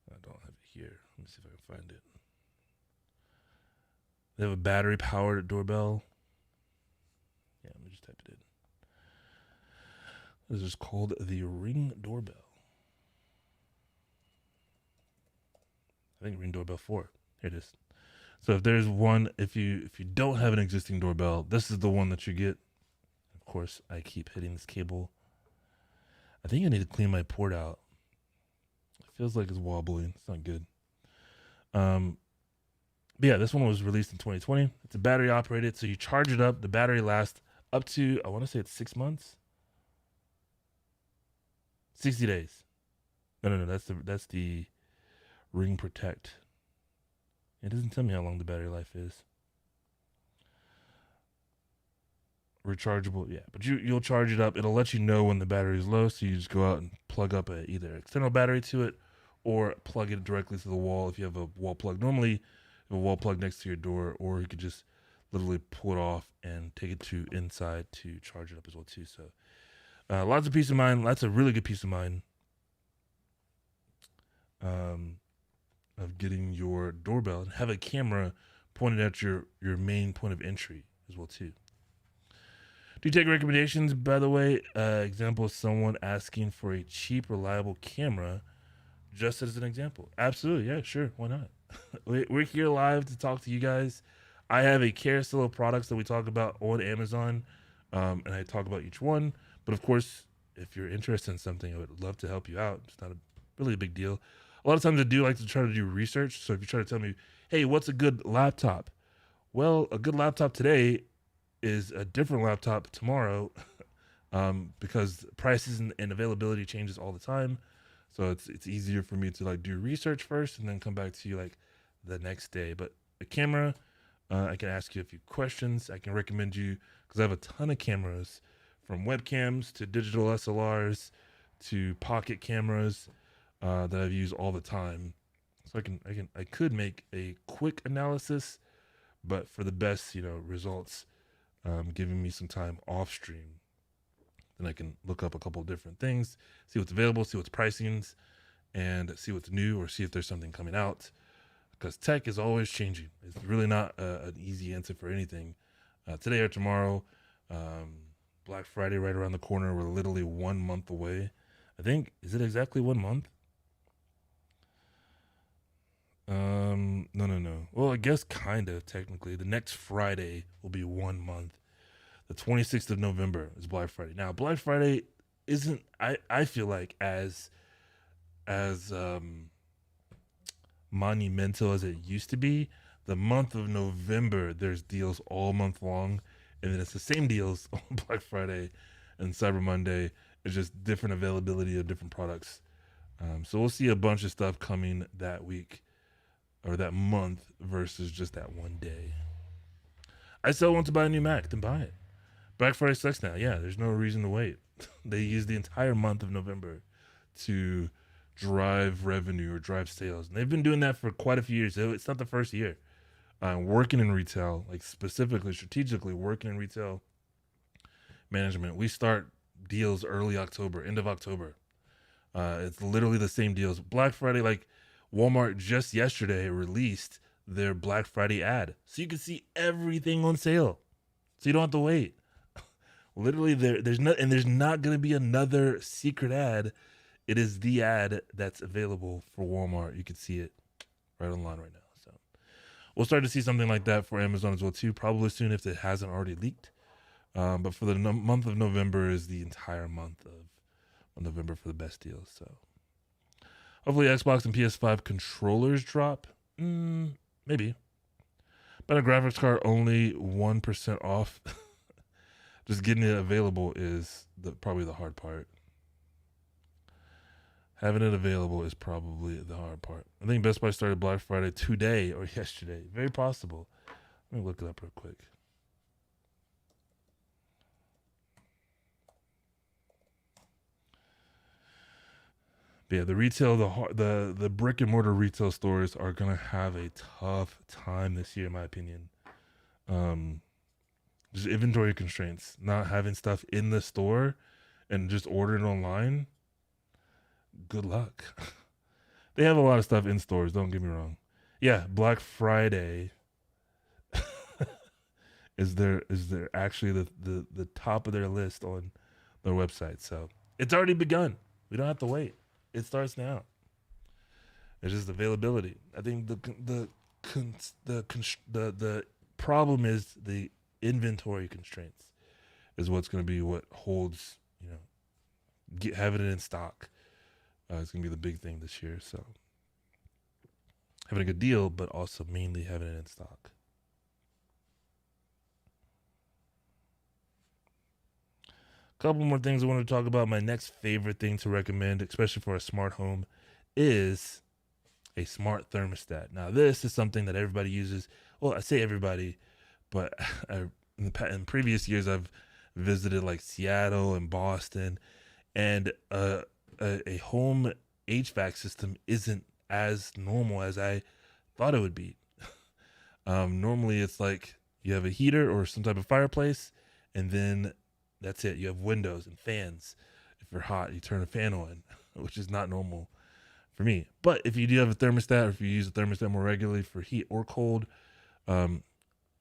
I don't have it here. Let me see if I can find it. They have a battery powered doorbell. Yeah, let me just type it in. This is called the Ring doorbell. I think Ring doorbell 4. Here it is. So if there's one, if you don't have an existing doorbell, this is the one that you get. Of course, I keep hitting this cable. I think I need to clean my port out. It feels like it's wobbling. It's not good. But yeah, this one was released in 2020. It's a battery operated, so you charge it up. The battery lasts up to, I want to say it's 6 months, 60 days. No. That's the Ring Protect. It doesn't tell me how long the battery life is. Rechargeable, yeah, but you'll charge it up. It'll let you know when the battery is low, so you just go out and plug up a either external battery to it or plug it directly to the wall if you have a wall plug. Normally, you have a wall plug next to your door, or you could just literally pull it off and take it to inside to charge it up as well too. So lots of peace of mind. That's a really good peace of mind of getting your doorbell and have a camera pointed at your main point of entry as well too. Do you take recommendations, by the way? Example of someone asking for a cheap, reliable camera, just as an example. Absolutely, yeah, sure, why not? We're here live to talk to you guys. I have a carousel of products that we talk about on Amazon, and I talk about each one. But of course, if you're interested in something, I would love to help you out. It's not really a big deal. A lot of times I do like to try to do research. So if you try to tell me, hey, what's a good laptop? Well, a good laptop today is a different laptop tomorrow because prices and availability changes all the time. So it's easier for me to like do research first and then come back to you like the next day. But a camera, I can ask you a few questions. I can recommend you because I have a ton of cameras, from webcams to digital SLRs to pocket cameras that I've used all the time. So I could make a quick analysis, but for the best results, giving me some time off stream, then I can look up a couple of different things, see what's available, see what's pricings, and see what's new or see if there's something coming out. Because tech is always changing. It's really not an easy answer for anything. Today or tomorrow, Black Friday right around the corner. We're literally 1 month away. I think, is it exactly 1 month? No. Well, I guess kind of technically. The next Friday will be 1 month. The 26th of November is Black Friday. Now, Black Friday isn't, I feel like, as monumental as it used to be. The month of November, there's deals all month long, and then it's the same deals on Black Friday and Cyber Monday. It's just different availability of different products. So we'll see a bunch of stuff coming that week or that month versus just that one day. I still want to buy a new Mac, then buy it. Black Friday sucks now. Yeah, there's no reason to wait. They use the entire month of November to drive revenue or drive sales. And they've been doing that for quite a few years. It's not the first year. Working in retail, like specifically, strategically working in retail management, we start deals early October, end of October. It's literally the same deals. Black Friday, like Walmart just yesterday released their Black Friday ad. So you can see everything on sale. So you don't have to wait. Literally, there's not going to be another secret ad. It is the ad that's available for Walmart. You can see it right online right now. So we'll start to see something like that for Amazon as well too, probably soon if it hasn't already leaked. But for the month of November is the entire month of November for the best deals. So hopefully Xbox and PS5 controllers drop. Maybe. But a graphics card only 1% off. Just getting it available is probably the hard part. Having it available is probably the hard part. I think Best Buy started Black Friday today or yesterday. Very possible. Let me look it up real quick. But yeah, the retail, the brick and mortar retail stores are gonna have a tough time this year, in my opinion. Just inventory constraints, not having stuff in the store, and just ordering online. Good luck. They have a lot of stuff in stores, don't get me wrong. Yeah, Black Friday is there actually the top of their list on their website. So it's already begun. We don't have to wait. It starts now. It's just availability. I think the problem is the inventory constraints is what's going to be what holds, having it in stock. It's going to be the big thing this year. So having a good deal, but also mainly having it in stock. A couple more things I want to talk about. My next favorite thing to recommend, especially for a smart home, is a smart thermostat. Now, this is something that everybody uses. Well, I say everybody, but in previous years, I've visited like Seattle and Boston, and a home HVAC system isn't as normal as I thought it would be. Normally, it's like you have a heater or some type of fireplace, and then that's it. You have windows and fans. If you're hot, you turn a fan on, which is not normal for me. But if you do have a thermostat, or if you use a thermostat more regularly for heat or cold, the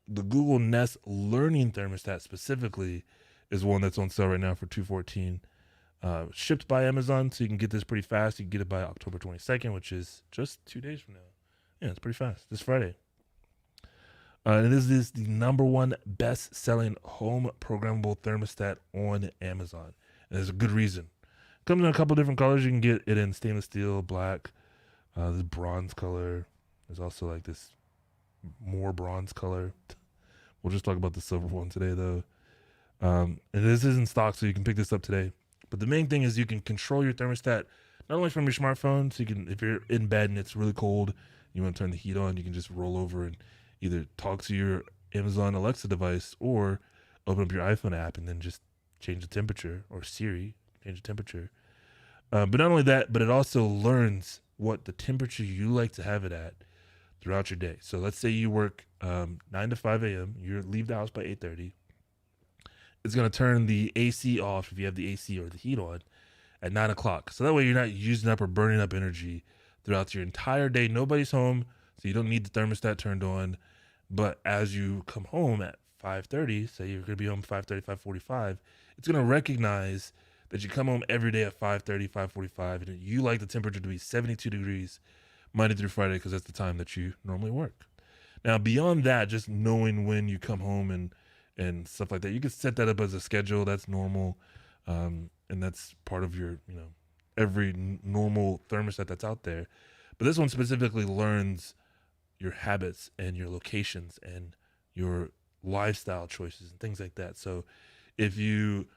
Google Nest Learning Thermostat specifically is one that's on sale right now for $214. Shipped by Amazon, so you can get this pretty fast. You can get it by October 22nd, which is just 2 days from now. Yeah, it's pretty fast. This Friday. And this is the number one best-selling home programmable thermostat on Amazon. And there's a good reason. Comes in a couple different colors. You can get it in stainless steel, black, this bronze color. There's also like this more bronze color. We'll just talk about the silver one today, though. And this is in stock, so you can pick this up today. But the main thing is you can control your thermostat not only from your smartphone, so you can, if you're in bed and it's really cold, you want to turn the heat on, you can just roll over and either talk to your Amazon Alexa device or open up your iPhone app and then just change the temperature, or Siri, change the temperature. But not only that, but it also learns what the temperature you like to have it at throughout your day. So let's say you work 9 to 5 a.m., you leave the house by 8:30. It's going to turn the AC off if you have the AC or the heat on at 9 o'clock. So that way you're not using up or burning up energy throughout your entire day. Nobody's home, so you don't need the thermostat turned on. But as you come home at 5:30, say you're going to be home 5:30, 5:45, it's going to recognize that you come home every day at 5:30, 5:45, and you like the temperature to be 72 degrees Monday through Friday because that's the time that you normally work. Now, beyond that, just knowing when you come home and stuff like that, you can set that up as a schedule. That's normal, and that's part of your, every normal thermostat that's out there. But this one specifically learns your habits and your locations and your lifestyle choices and things like that. So if you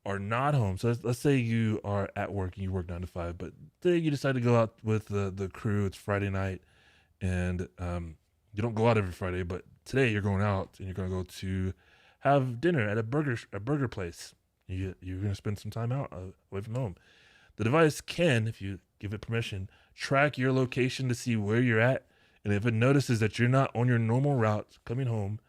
are not home, so let's say you are at work and you work 9 to 5, but then you decide to go out with the crew. It's Friday night, and you don't go out every Friday, but today you're going out and you're going to go to have dinner at a burger place. You're going to spend some time out away from home. The device can, if you give it permission, track your location to see where you're at. And if it notices that you're not on your normal route coming home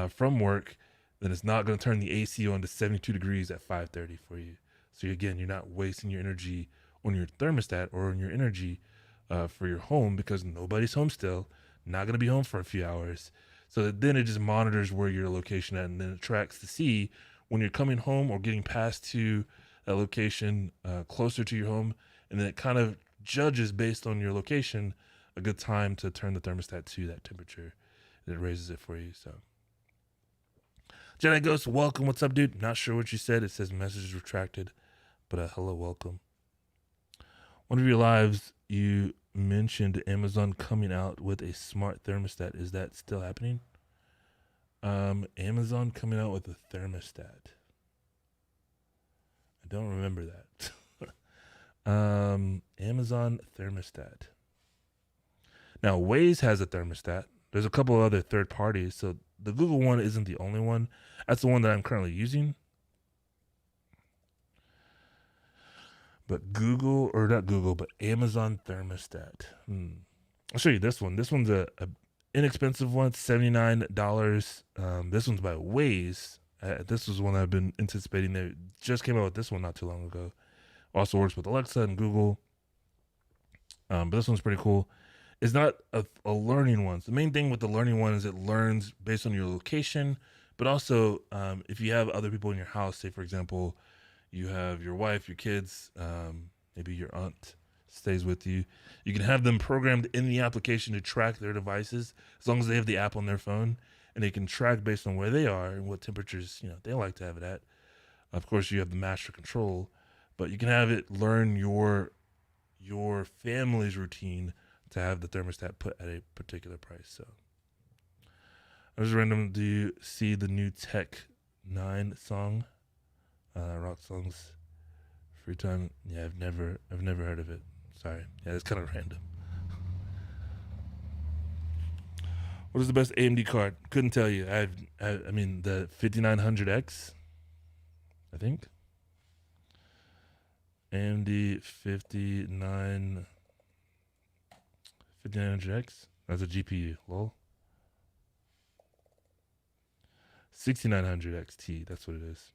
from work, then it's not going to turn the AC on to 72 degrees at 5:30 for you. So again, you're not wasting your energy on your thermostat or on your energy for your home, because nobody's home still, not going to be home for a few hours. So then it just monitors where your location at, and then it tracks to see when you're coming home or getting past to that location closer to your home. And then it kind of judges based on your location a good time to turn the thermostat to that temperature, and it raises it for you. So Jedi Ghost, welcome. What's up, dude? Not sure what you said. It says message retracted, but hello, welcome. One of your lives, you mentioned Amazon coming out with a smart thermostat. Is that still happening? Amazon coming out with a thermostat. I don't remember that. Amazon thermostat. Now, Waze has a thermostat. There's a couple of other third parties. So the Google one isn't the only one. That's the one that I'm currently using. But Amazon thermostat. I'll show you this one. This one's a inexpensive one. It's $79. This one's by Waze. This was one I've been anticipating. They just came out with this one not too long ago. Also works with Alexa and Google. But this one's pretty cool. It's not a learning one. So the main thing with the learning one is it learns based on your location, but also if you have other people in your house, say, for example, you have your wife, your kids, maybe your aunt stays with you, you can have them programmed in the application to track their devices as long as they have the app on their phone, and they can track based on where they are and what temperatures they like to have it at. Of course, you have the master control, but you can have it learn your family's routine to have the thermostat put at a particular price. So I was random. Do you see the new Tech 9 song? Rock songs, free time. Yeah, I've never heard of it. Sorry. Yeah, it's kind of random. What is the best AMD card? Couldn't tell you. I mean the 5900X, I think. AMD 5900X. That's a GPU. Lol. 6900 XT. That's what it is.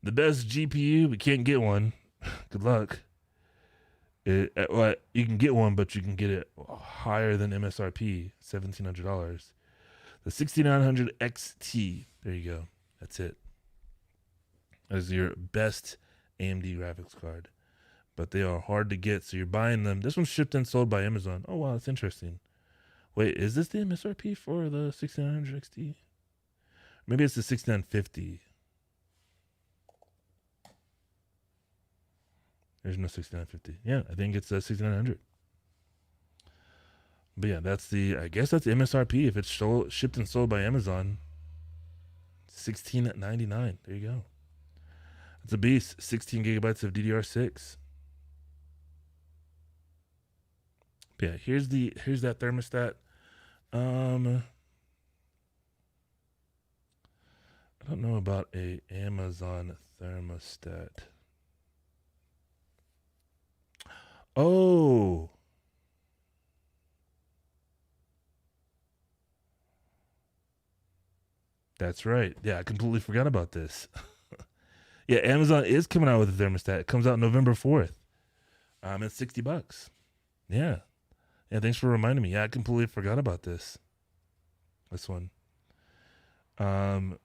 The best GPU, we can't get one. Good luck. Well, you can get one, but you can get it higher than MSRP, $1,700. The 6900 XT. There you go. That's it. That is your best AMD graphics card. But they are hard to get, so you're buying them. This one's shipped and sold by Amazon. Oh, wow, that's interesting. Wait, is this the MSRP for the 6900 XT? Maybe it's the 6950. There's no 6950. Yeah, I think it's 6900. But yeah, I guess that's MSRP if it's shipped and sold by Amazon. $16.99. There you go. It's a beast. 16 gigabytes of DDR6. But yeah, here's that thermostat. I don't know about a Amazon thermostat. Oh. That's right. Yeah, I completely forgot about this. Yeah, Amazon is coming out with a thermostat. It comes out November 4th. It's $60. Yeah. Yeah, thanks for reminding me. Yeah, I completely forgot about this. This one. I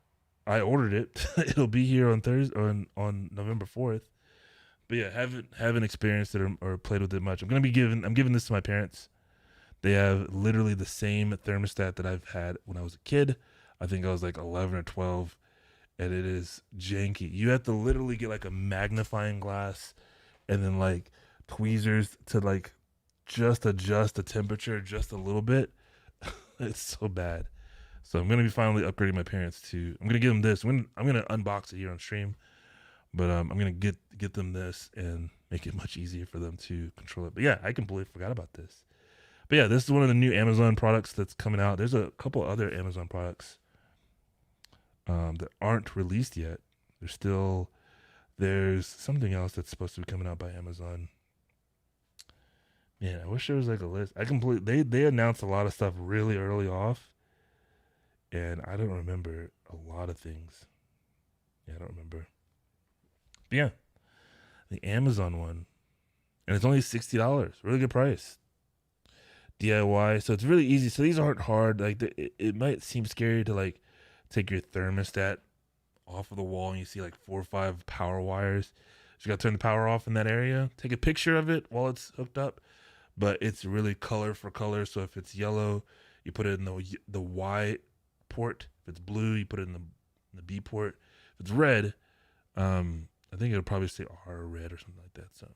ordered it. It'll be here on Thursday on November 4th. But yeah, haven't experienced it or played with it much. I'm giving this to my parents. They have literally the same thermostat that I've had when I was a kid. I think I was like 11 or 12, and it is janky. You have to literally get like a magnifying glass and then like tweezers to like just adjust the temperature just a little bit. It's so bad. So I'm gonna be finally upgrading my parents to. I'm gonna give them this. I'm gonna unbox it here on stream. But I'm going to get them this and make it much easier for them to control it. But yeah, I completely forgot about this. But yeah, this is one of the new Amazon products that's coming out. There's a couple other Amazon products that aren't released yet. There's something else that's supposed to be coming out by Amazon. Man, I wish there was like a list. They announced a lot of stuff really early off, and I don't remember a lot of things. Yeah, I don't remember. But yeah, the Amazon one, and it's only $60, really good price. DIY, so it's really easy. So these aren't hard. Like it might seem scary to like take your thermostat off of the wall and you see like 4 or 5 power wires. So you got to turn the power off in that area. Take a picture of it while it's hooked up, but it's really color for color. So if it's yellow, you put it in the Y port. If it's blue, you put it in the B port. If it's red, I think it'll probably say R red or something like that. So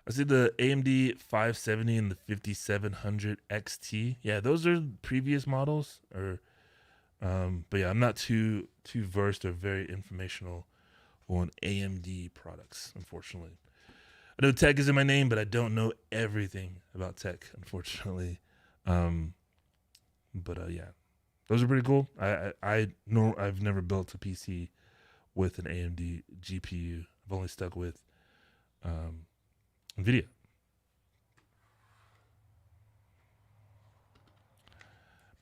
I see the AMD 570 and the 5700 XT. Yeah, those are previous models. But yeah, I'm not too versed or very informational on AMD products, unfortunately. I know tech is in my name, but I don't know everything about tech, unfortunately. But yeah, those are pretty cool. I've never built a PC with an AMD GPU. I've only stuck with NVIDIA.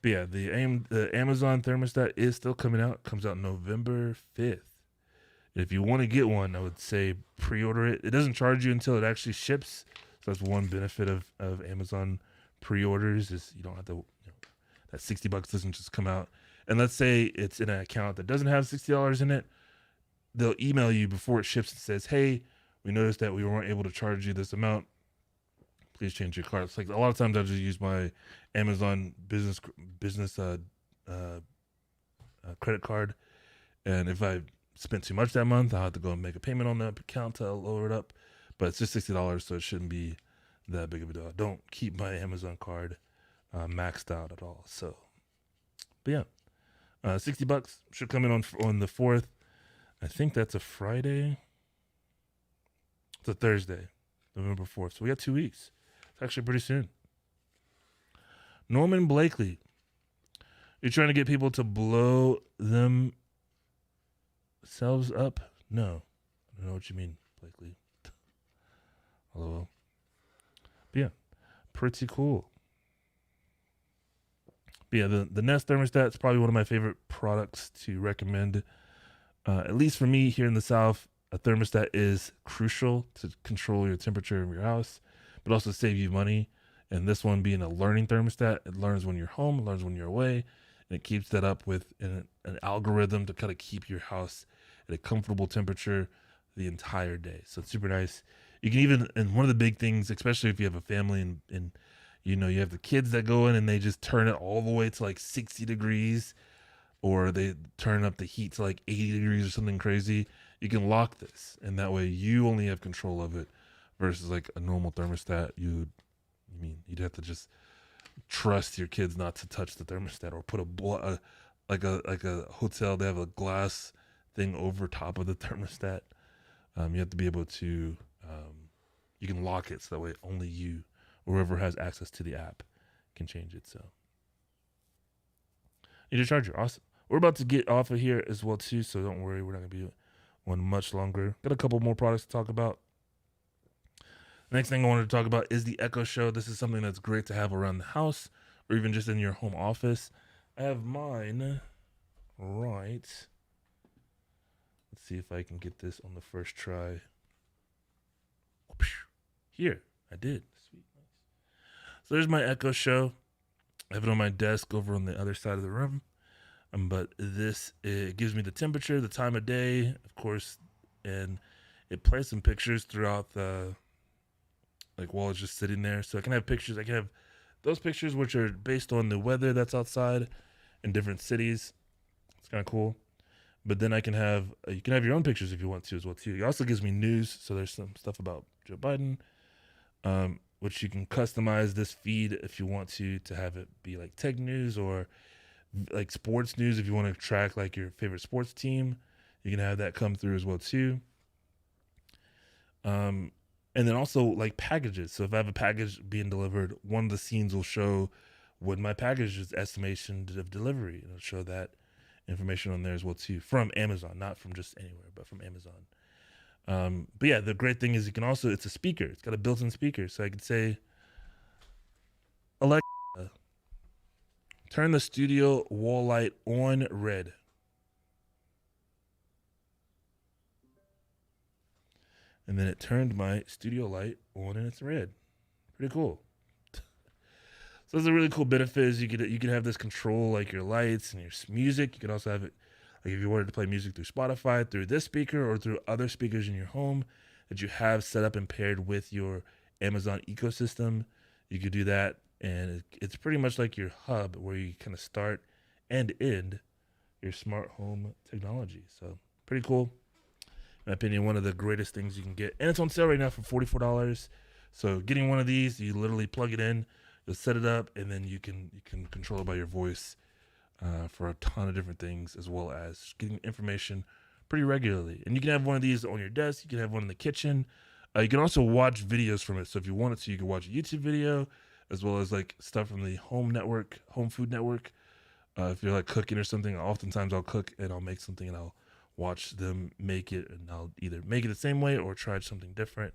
But yeah, the Amazon thermostat is still coming out. It comes out November 5th. And if you want to get one, I would say pre-order it. It doesn't charge you until it actually ships. So that's one benefit of Amazon pre-orders is you don't have to, that $60 doesn't just come out. And let's say it's in an account that doesn't have $60 in it. They'll email you before it ships and says, hey, we noticed that we weren't able to charge you this amount. Please change your card. It's like a lot of times I just use my Amazon business credit card. And if I spent too much that month, I'll have to go and make a payment on the account to lower it up. But it's just $60, so it shouldn't be that big of a deal. I don't keep my Amazon card maxed out at all. So, but yeah, $60 should come in on the 4th. I think that's a Friday. It's a Thursday, November 4th. So we got 2 weeks. It's actually pretty soon. Norman Blakely. You're trying to get people to blow themselves up? No. I don't know what you mean, Blakely. Hello. But yeah, pretty cool. But yeah, the Nest thermostat is probably one of my favorite products to recommend. At least for me here in the South, a thermostat is crucial to control your temperature of your house, but also save you money. And this one being a learning thermostat, it learns when you're home, it learns when you're away, and it keeps that up with an algorithm to kind of keep your house at a comfortable temperature the entire day. So it's super nice. You can even, and one of the big things, especially if you have a family and you know, you have the kids that go in and they just turn it all the way to like 60 degrees, or they turn up the heat to like 80 degrees or something crazy. You can lock this, and that way you only have control of it versus like a normal thermostat. You'd have to just trust your kids not to touch the thermostat, or put like a hotel. They have a glass thing over top of the thermostat. You have to be able to you can lock it so that way only you or whoever has access to the app can change it. So need a charger. Awesome. We're about to get off of here as well too, so don't worry, we're not gonna be on much longer. Got a couple more products to talk about. Next thing I wanted to talk about is the Echo Show. This is something that's great to have around the house or even just in your home office. I have mine right. Let's see if I can get this on the first try. Here, I did. Sweet. Nice. So there's my Echo Show. I have it on my desk over on the other side of the room. But it gives me the temperature, the time of day, of course, and it plays some pictures throughout the, like while it's just sitting there. So I can have pictures. I can have those pictures which are based on the weather that's outside in different cities. It's kind of cool. But then I can have, you can have your own pictures if you want to as well too. It also gives me news. So there's some stuff about Joe Biden, which you can customize this feed if you want to have it be like tech news or like sports news. If you want to track like your favorite sports team, you can have that come through as well too. And then also like packages. So if I have a package being delivered, one of the scenes will show what my package's estimation of delivery. It'll show that information on there as well too, from Amazon, not from just anywhere, but from Amazon. But yeah, the great thing is you can also, it's a speaker. It's got a built-in speaker. So I could say, Alexa, turn the studio wall light on red. And then it turned my studio light on and it's red. Pretty cool. So there's a really cool benefit is you could have this control like your lights and your music. You could also have it like if you wanted to play music through Spotify, through this speaker, or through other speakers in your home that you have set up and paired with your Amazon ecosystem. You could do that, and it's pretty much like your hub where you kind of start and end your smart home technology. So pretty cool. In my opinion, one of the greatest things you can get. And it's on sale right now for $44. So getting one of these, you literally plug it in, you'll set it up, and then you can control it by your voice for a ton of different things, as well as getting information pretty regularly. And you can have one of these on your desk. You can have one in the kitchen. You can also watch videos from it. So if you wanted to, you can watch a YouTube video, as well as like stuff from the Home Food Network. If you're like cooking or something, oftentimes I'll cook and I'll make something and I'll watch them make it, and I'll either make it the same way or try something different.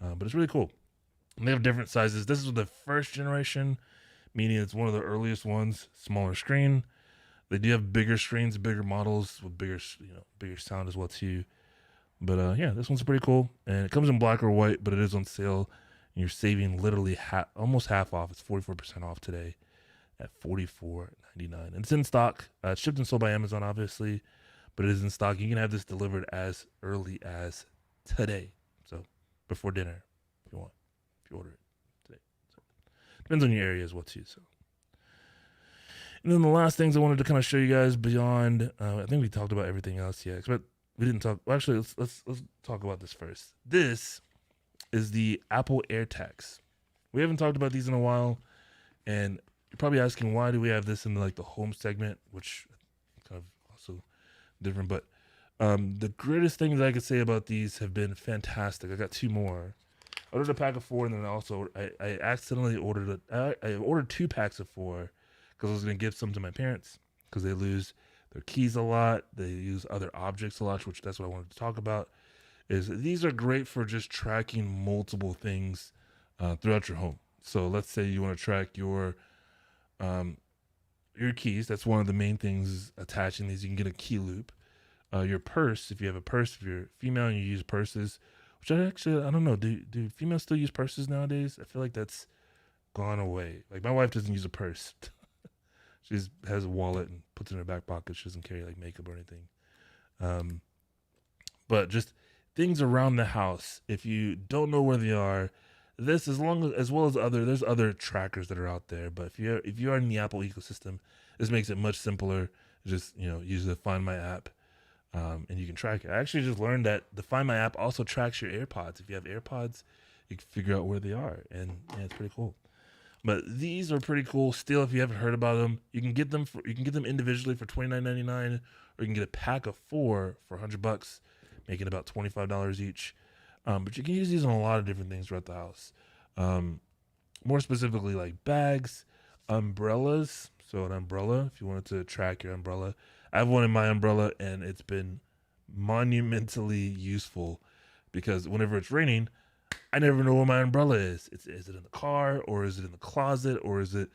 But it's really cool. And they have different sizes. This is the first generation, meaning it's one of the earliest ones, smaller screen. They do have bigger screens, bigger models with bigger sound as well too. But yeah, this one's pretty cool. And it comes in black or white, but it is on sale. And you're saving literally almost half off. It's 44% off today at $44.99. And it's in stock. It's shipped and sold by Amazon, obviously, but it is in stock. You can have this delivered as early as today. So before dinner, if you want, if you order it today. So depends on your area as well too. So, and then the last things I wanted to kind of show you guys beyond, I think we talked about everything else, yeah, but we didn't talk. Well, actually, let's talk about this first. This is the Apple AirTags. We haven't talked about these in a while, and you're probably asking why do we have this in like the home segment, which kind of also different. But the greatest things I could say about these have been fantastic. I got two more. I ordered a pack of 4, and then also I accidentally ordered I ordered 2 packs of 4 because I was going to give some to my parents because they lose their keys a lot. They use other objects a lot, which that's what I wanted to talk about. Is these are great for just tracking multiple things throughout your home. So let's say you want to track your keys. That's one of the main things is attaching these. You can get a key loop. Your purse, if you have a purse, if you're female and you use purses, which I don't know. Do females still use purses nowadays? I feel like that's gone away. Like my wife doesn't use a purse. She just has a wallet and puts it in her back pocket. She doesn't carry like makeup or anything. But just things around the house. If you don't know where they are, this as well as there's other trackers that are out there. But if you are in the Apple ecosystem, this makes it much simpler. Just use the Find My app. And you can track it. I actually just learned that the Find My app also tracks your AirPods. If you have AirPods, you can figure out where they are, and yeah, it's pretty cool. But these are pretty cool. Still, if you haven't heard about them, you can get them individually for $29.99, or you can get a pack of 4 for $100, making about $25 each. But you can use these on a lot of different things throughout the house. More specifically, like bags, umbrellas. So an umbrella, if you wanted to track your umbrella. I have one in my umbrella, and it's been monumentally useful because whenever it's raining, I never know where my umbrella is. Is it in the car, or is it in the closet, or is it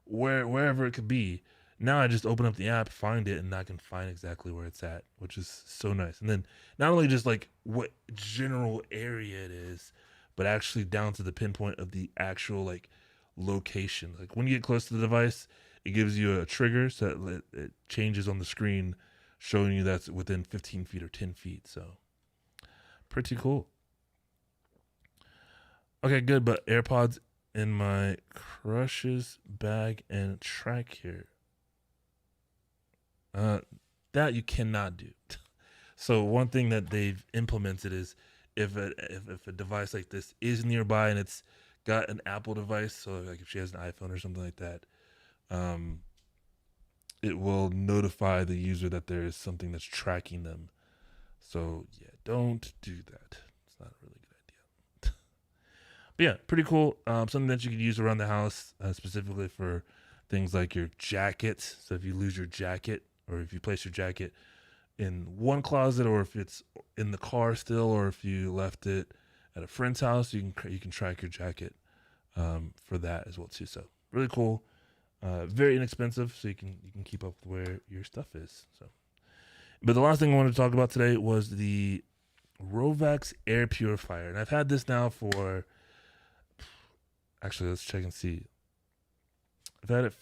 wherever it could be? Now I just open up the app, find it, and I can find exactly where it's at, which is so nice. And then not only just like what general area it is, but actually down to the pinpoint of the actual like location. Like when you get close to the device, it gives you a trigger so that it changes on the screen, showing you that's within 15 feet or 10 feet. So pretty cool. Okay, good. But AirPods in my crush's bag and track here. That you cannot do. So one thing that they've implemented is if a device like this is nearby and it's got an Apple device, so like if she has an iPhone or something like that, it will notify the user that there is something that's tracking them. So yeah, don't do that. It's not a really good idea. But yeah, pretty cool. Something that you could use around the house, specifically for things like your jackets. So if you lose your jacket, or if you place your jacket in one closet, or if it's in the car still, or if you left it at a friend's house, you can track your jacket for that as well too. So really cool. Very inexpensive, so you can keep up with where your stuff is. So, but the last thing I wanted to talk about today was the Rovax air purifier, and I've had this now for. Actually, let's check and see. I've had it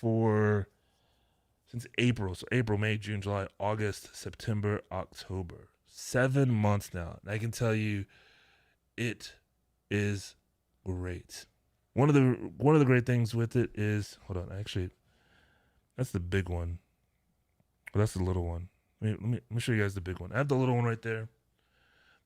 since April. So April, May, June, July, August, September, October. 7 months now, and I can tell you, it is great. One of the great things with it is, hold on, actually, that's the big one. Well, that's the little one. Let me show you guys the big one. I have the little one right there.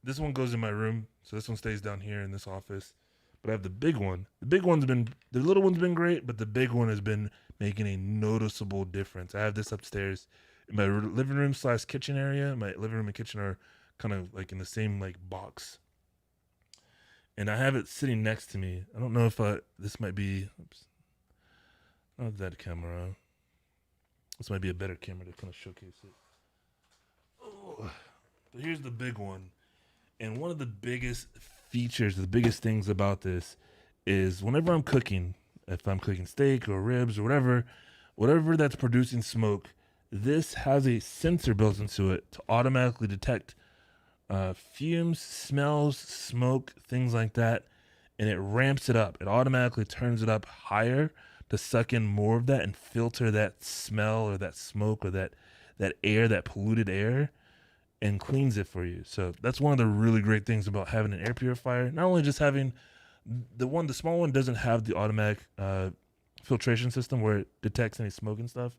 This one goes in my room, so this one stays down here in this office. But I have the big one. The little one's been great, but the big one has been making a noticeable difference. I have this upstairs in my living room / kitchen area. My living room and kitchen are kind of like in the same like box. And I have it sitting next to me. I don't know if this might be, not that camera. This might be a better camera to kind of showcase it. Oh, but here's the big one. And one of the biggest features, the biggest things about this is whenever I'm cooking, if I'm cooking steak or ribs or whatever that's producing smoke, this has a sensor built into it to automatically detect fumes, smells, smoke, things like that, and it ramps it up. It automatically turns it up higher to suck in more of that and filter that smell or that smoke or that air, that polluted air, and cleans it for you. So that's one of the really great things about having an air purifier. Not only just having the small one doesn't have the automatic filtration system where it detects any smoke and stuff,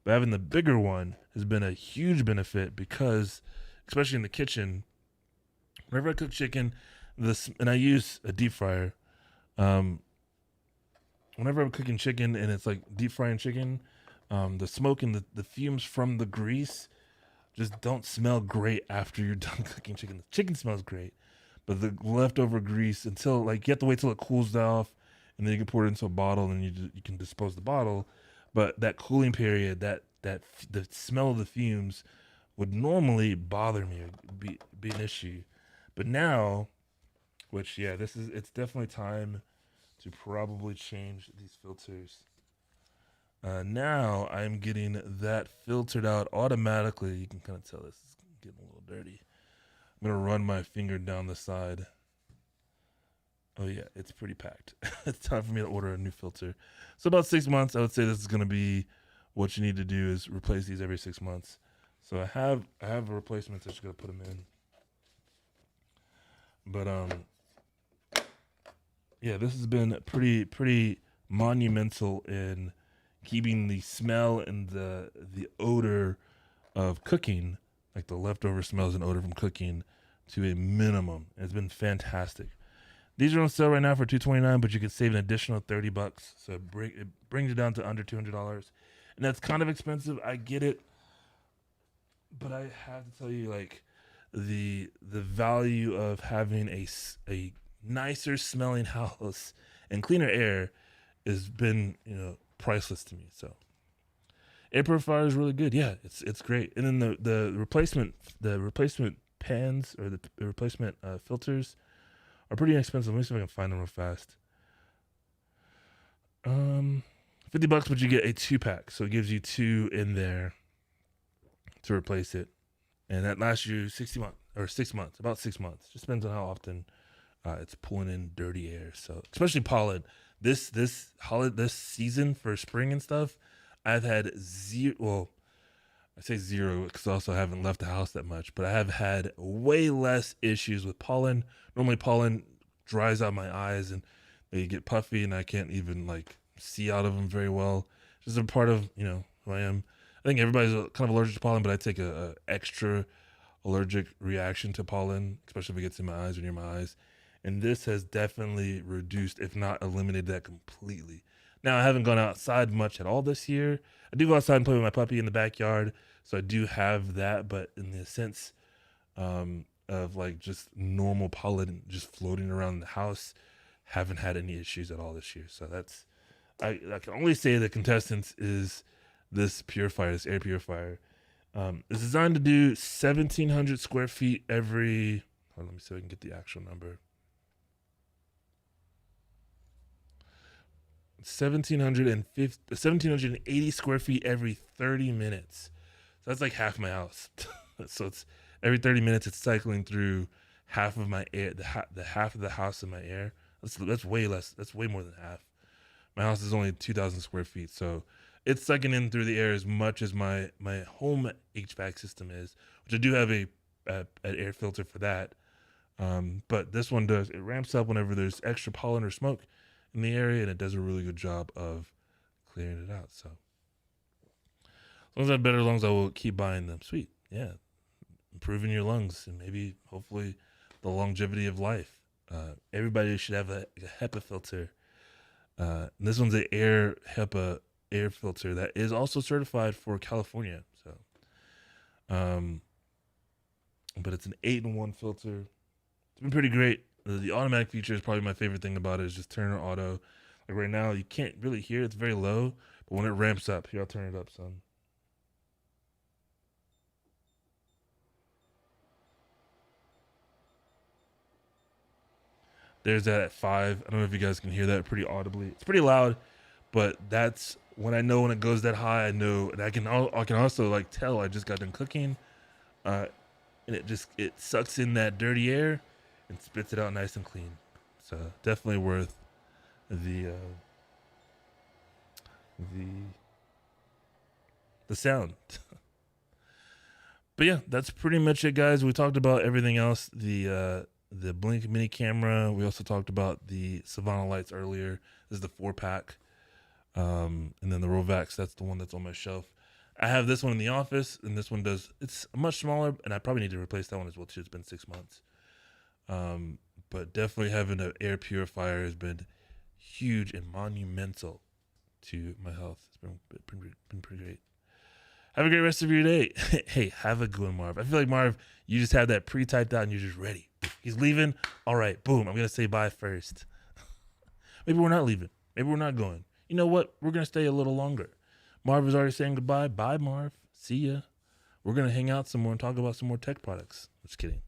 but having the bigger one has been a huge benefit because, especially in the kitchen, whenever I cook chicken, and I use a deep fryer, whenever I'm cooking chicken and it's like deep frying chicken, the smoke and the fumes from the grease just don't smell great after you're done cooking chicken. The chicken smells great, but the leftover grease until like you have to wait till it cools off, and then you can pour it into a bottle and you can dispose the bottle. But that cooling period, the smell of the fumes would normally bother me or be an issue, but now, which yeah, it's definitely time to probably change these filters. Now I'm getting that filtered out automatically. You can kind of tell this is getting a little dirty. I'm gonna run my finger down the side. Oh yeah, it's pretty packed. It's time for me to order a new filter. So about 6 months, I would say this is gonna be what you need to do is replace these every 6 months. So I have a replacement. So I just gotta put them in. But yeah, this has been pretty monumental in keeping the smell and the odor of cooking, like the leftover smells and odor from cooking, to a minimum. It's been fantastic. These are on sale right now for $229, but you can save an additional $30. So it brings it down to under $200, and that's kind of expensive. I get it, but I have to tell you, like the value of having a nicer smelling house and cleaner air has been priceless to me. So air purifier is really good. Yeah, it's great. And then the replacement pans or the replacement filters are pretty inexpensive. Let me see if I can find them real fast. $50, but you get a 2-pack, so it gives you 2 in there to replace it, and that lasts you 60 months or 6 months, about 6 months. Just depends on how often it's pulling in dirty air. So especially pollen. This season for spring and stuff, I've had zero. Well, I say zero because I also haven't left the house that much, but I have had way less issues with pollen. Normally, pollen dries out my eyes and they get puffy, and I can't even like see out of them very well. It's just a part of who I am. I think everybody's kind of allergic to pollen, but I take a extra allergic reaction to pollen, especially if it gets in my eyes or near my eyes. And this has definitely reduced, if not eliminated, that completely. Now, I haven't gone outside much at all this year. I do go outside and play with my puppy in the backyard, so I do have that. But in the sense of like just normal pollen just floating around the house, haven't had any issues at all this year. So I can only say the contestants is this purifier, this air purifier. It's designed to do 1,700 square feet every. Let me see if I can get the actual number. 1,780 square feet every 30 minutes. So that's like half my house. So it's every 30 minutes it's cycling through half of my air, the half of the house in my air. That's way less. That's way more than half. My house is only 2,000 square feet, so it's sucking in through the air as much as my home HVAC system is, which I do have an air filter for that. But this one it ramps up whenever there's extra pollen or smoke in the area, and it does a really good job of clearing it out. So as long as I have better lungs, I will keep buying them. Sweet. Yeah. Improving your lungs and maybe hopefully the longevity of life. Everybody should have a HEPA filter. This one's an HEPA air filter that is also certified for California. So, but it's an 8-in-1 filter. It's been pretty great. The automatic feature is probably my favorite thing about it. Is just turn it auto. Like right now, you can't really hear it. It's very low, but when it ramps up, here, I'll turn it up, son. There's that at 5. I don't know if you guys can hear that pretty audibly. It's pretty loud, but that's when I know when it goes that high. I know, and I can also like tell I just got done cooking, and it sucks in that dirty air and spits it out nice and clean. So definitely worth the sound. But yeah, that's pretty much it, guys. We talked about everything else. The Blink mini camera. We also talked about the Savannah lights earlier. This is the 4-pack. And then the Rovax, that's the one that's on my shelf. I have this one in the office, and this one it's much smaller, and I probably need to replace that one as well too. It's been 6 months. But definitely having an air purifier has been huge and monumental to my health. It's been pretty great. Have a great rest of your day. Hey, have a good one, Marv. I feel like, Marv, you just have that pre-typed out and you're just ready. He's leaving. All right, boom. I'm going to say bye first. Maybe we're not leaving. Maybe we're not going. You know what? We're going to stay a little longer. Marv is already saying goodbye. Bye, Marv. See ya. We're going to hang out some more and talk about some more tech products. Just kidding.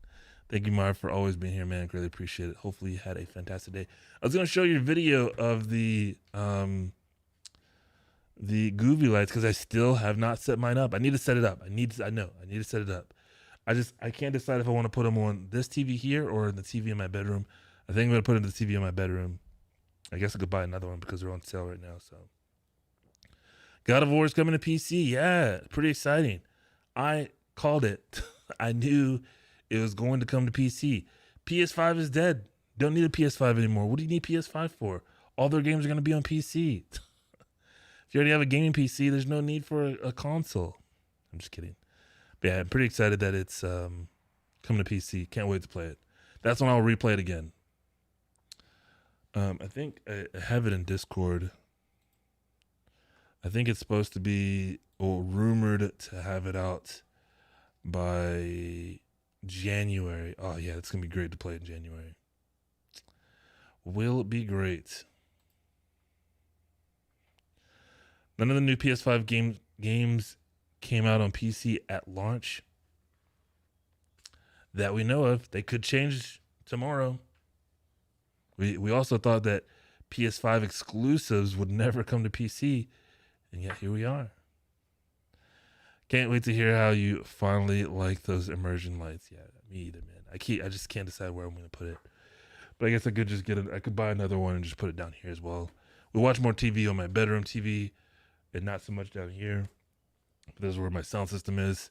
Thank you, Marv, for always being here, man. Really appreciate it. Hopefully you had a fantastic day. I was going to show you a video of the Goovy lights because I still have not set mine up. I need to set it up. I need to set it up. I can't decide if I want to put them on this TV here or the TV in my bedroom. I think I'm going to put it in the TV in my bedroom. I guess I could buy another one because they're on sale right now. So, God of War is coming to PC. Yeah, pretty exciting. I called it. I knew it was going to come to PC. PS5 is dead. Don't need a PS5 anymore. What do you need PS5 for? All their games are going to be on PC. If you already have a gaming PC, there's no need for a console. I'm just kidding. But yeah, I'm pretty excited that it's coming to PC. Can't wait to play it. That's when I'll replay it again. I think I have it in Discord. I think it's supposed to be rumored to have it out by January. Oh yeah, it's gonna be great to play it in January. Will be great. None of the new PS5 games came out on PC at launch that we know of. They could change tomorrow. We also thought that PS5 exclusives would never come to PC, and yet here we are. Can't wait to hear how you finally like those immersion lights. Yeah, me either, man. I just can't decide where I'm going to put it. But I guess I could just I could buy another one and just put it down here as well. We watch more TV on my bedroom TV and not so much down here. But this is where my sound system is.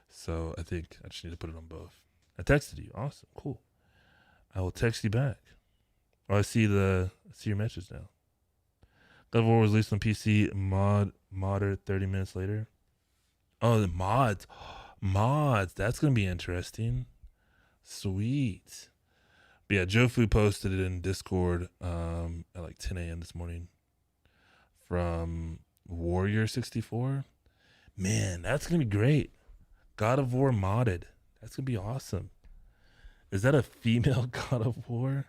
So I think I just need to put it on both. I texted you. Awesome. Cool. I will text you back. Oh, I see your message now. God of War was released on PC modder 30 minutes later. Oh, the mods. Mods. That's going to be interesting. Sweet. But yeah, Jofu posted it in Discord at like 10 a.m. this morning from Warrior 64. Man, that's going to be great. God of War modded. That's going to be awesome. Is that a female God of War?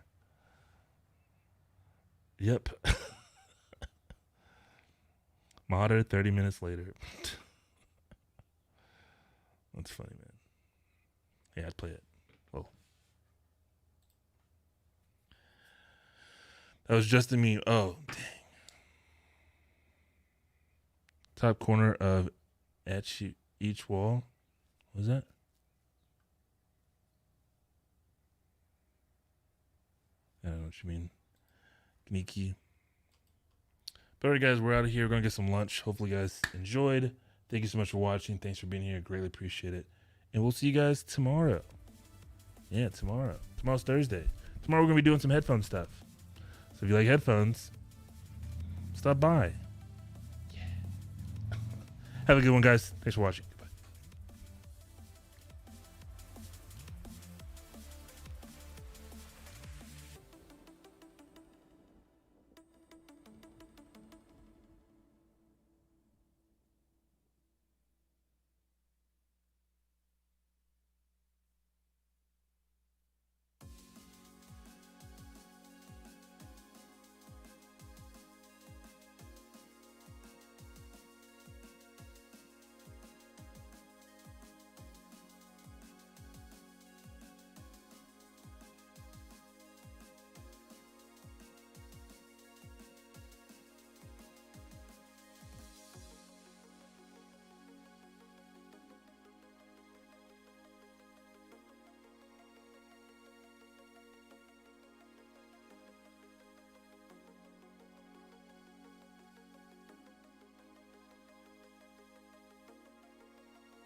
Yep. Modder 30 minutes later. That's funny, man. Yeah, I'd play it. Whoa. That was just a meme. Oh, dang. Top corner of each wall. What was that? I don't know what you mean. Sneaky. But all right, guys, we're out of here. We're going to get some lunch. Hopefully, you guys enjoyed. Thank you so much for watching. Thanks for being here. Greatly appreciate it. And we'll see you guys tomorrow. Yeah, tomorrow. Tomorrow's Thursday. Tomorrow, we're going to be doing some headphone stuff. So if you like headphones, stop by. Yeah. Have a good one, guys. Thanks for watching.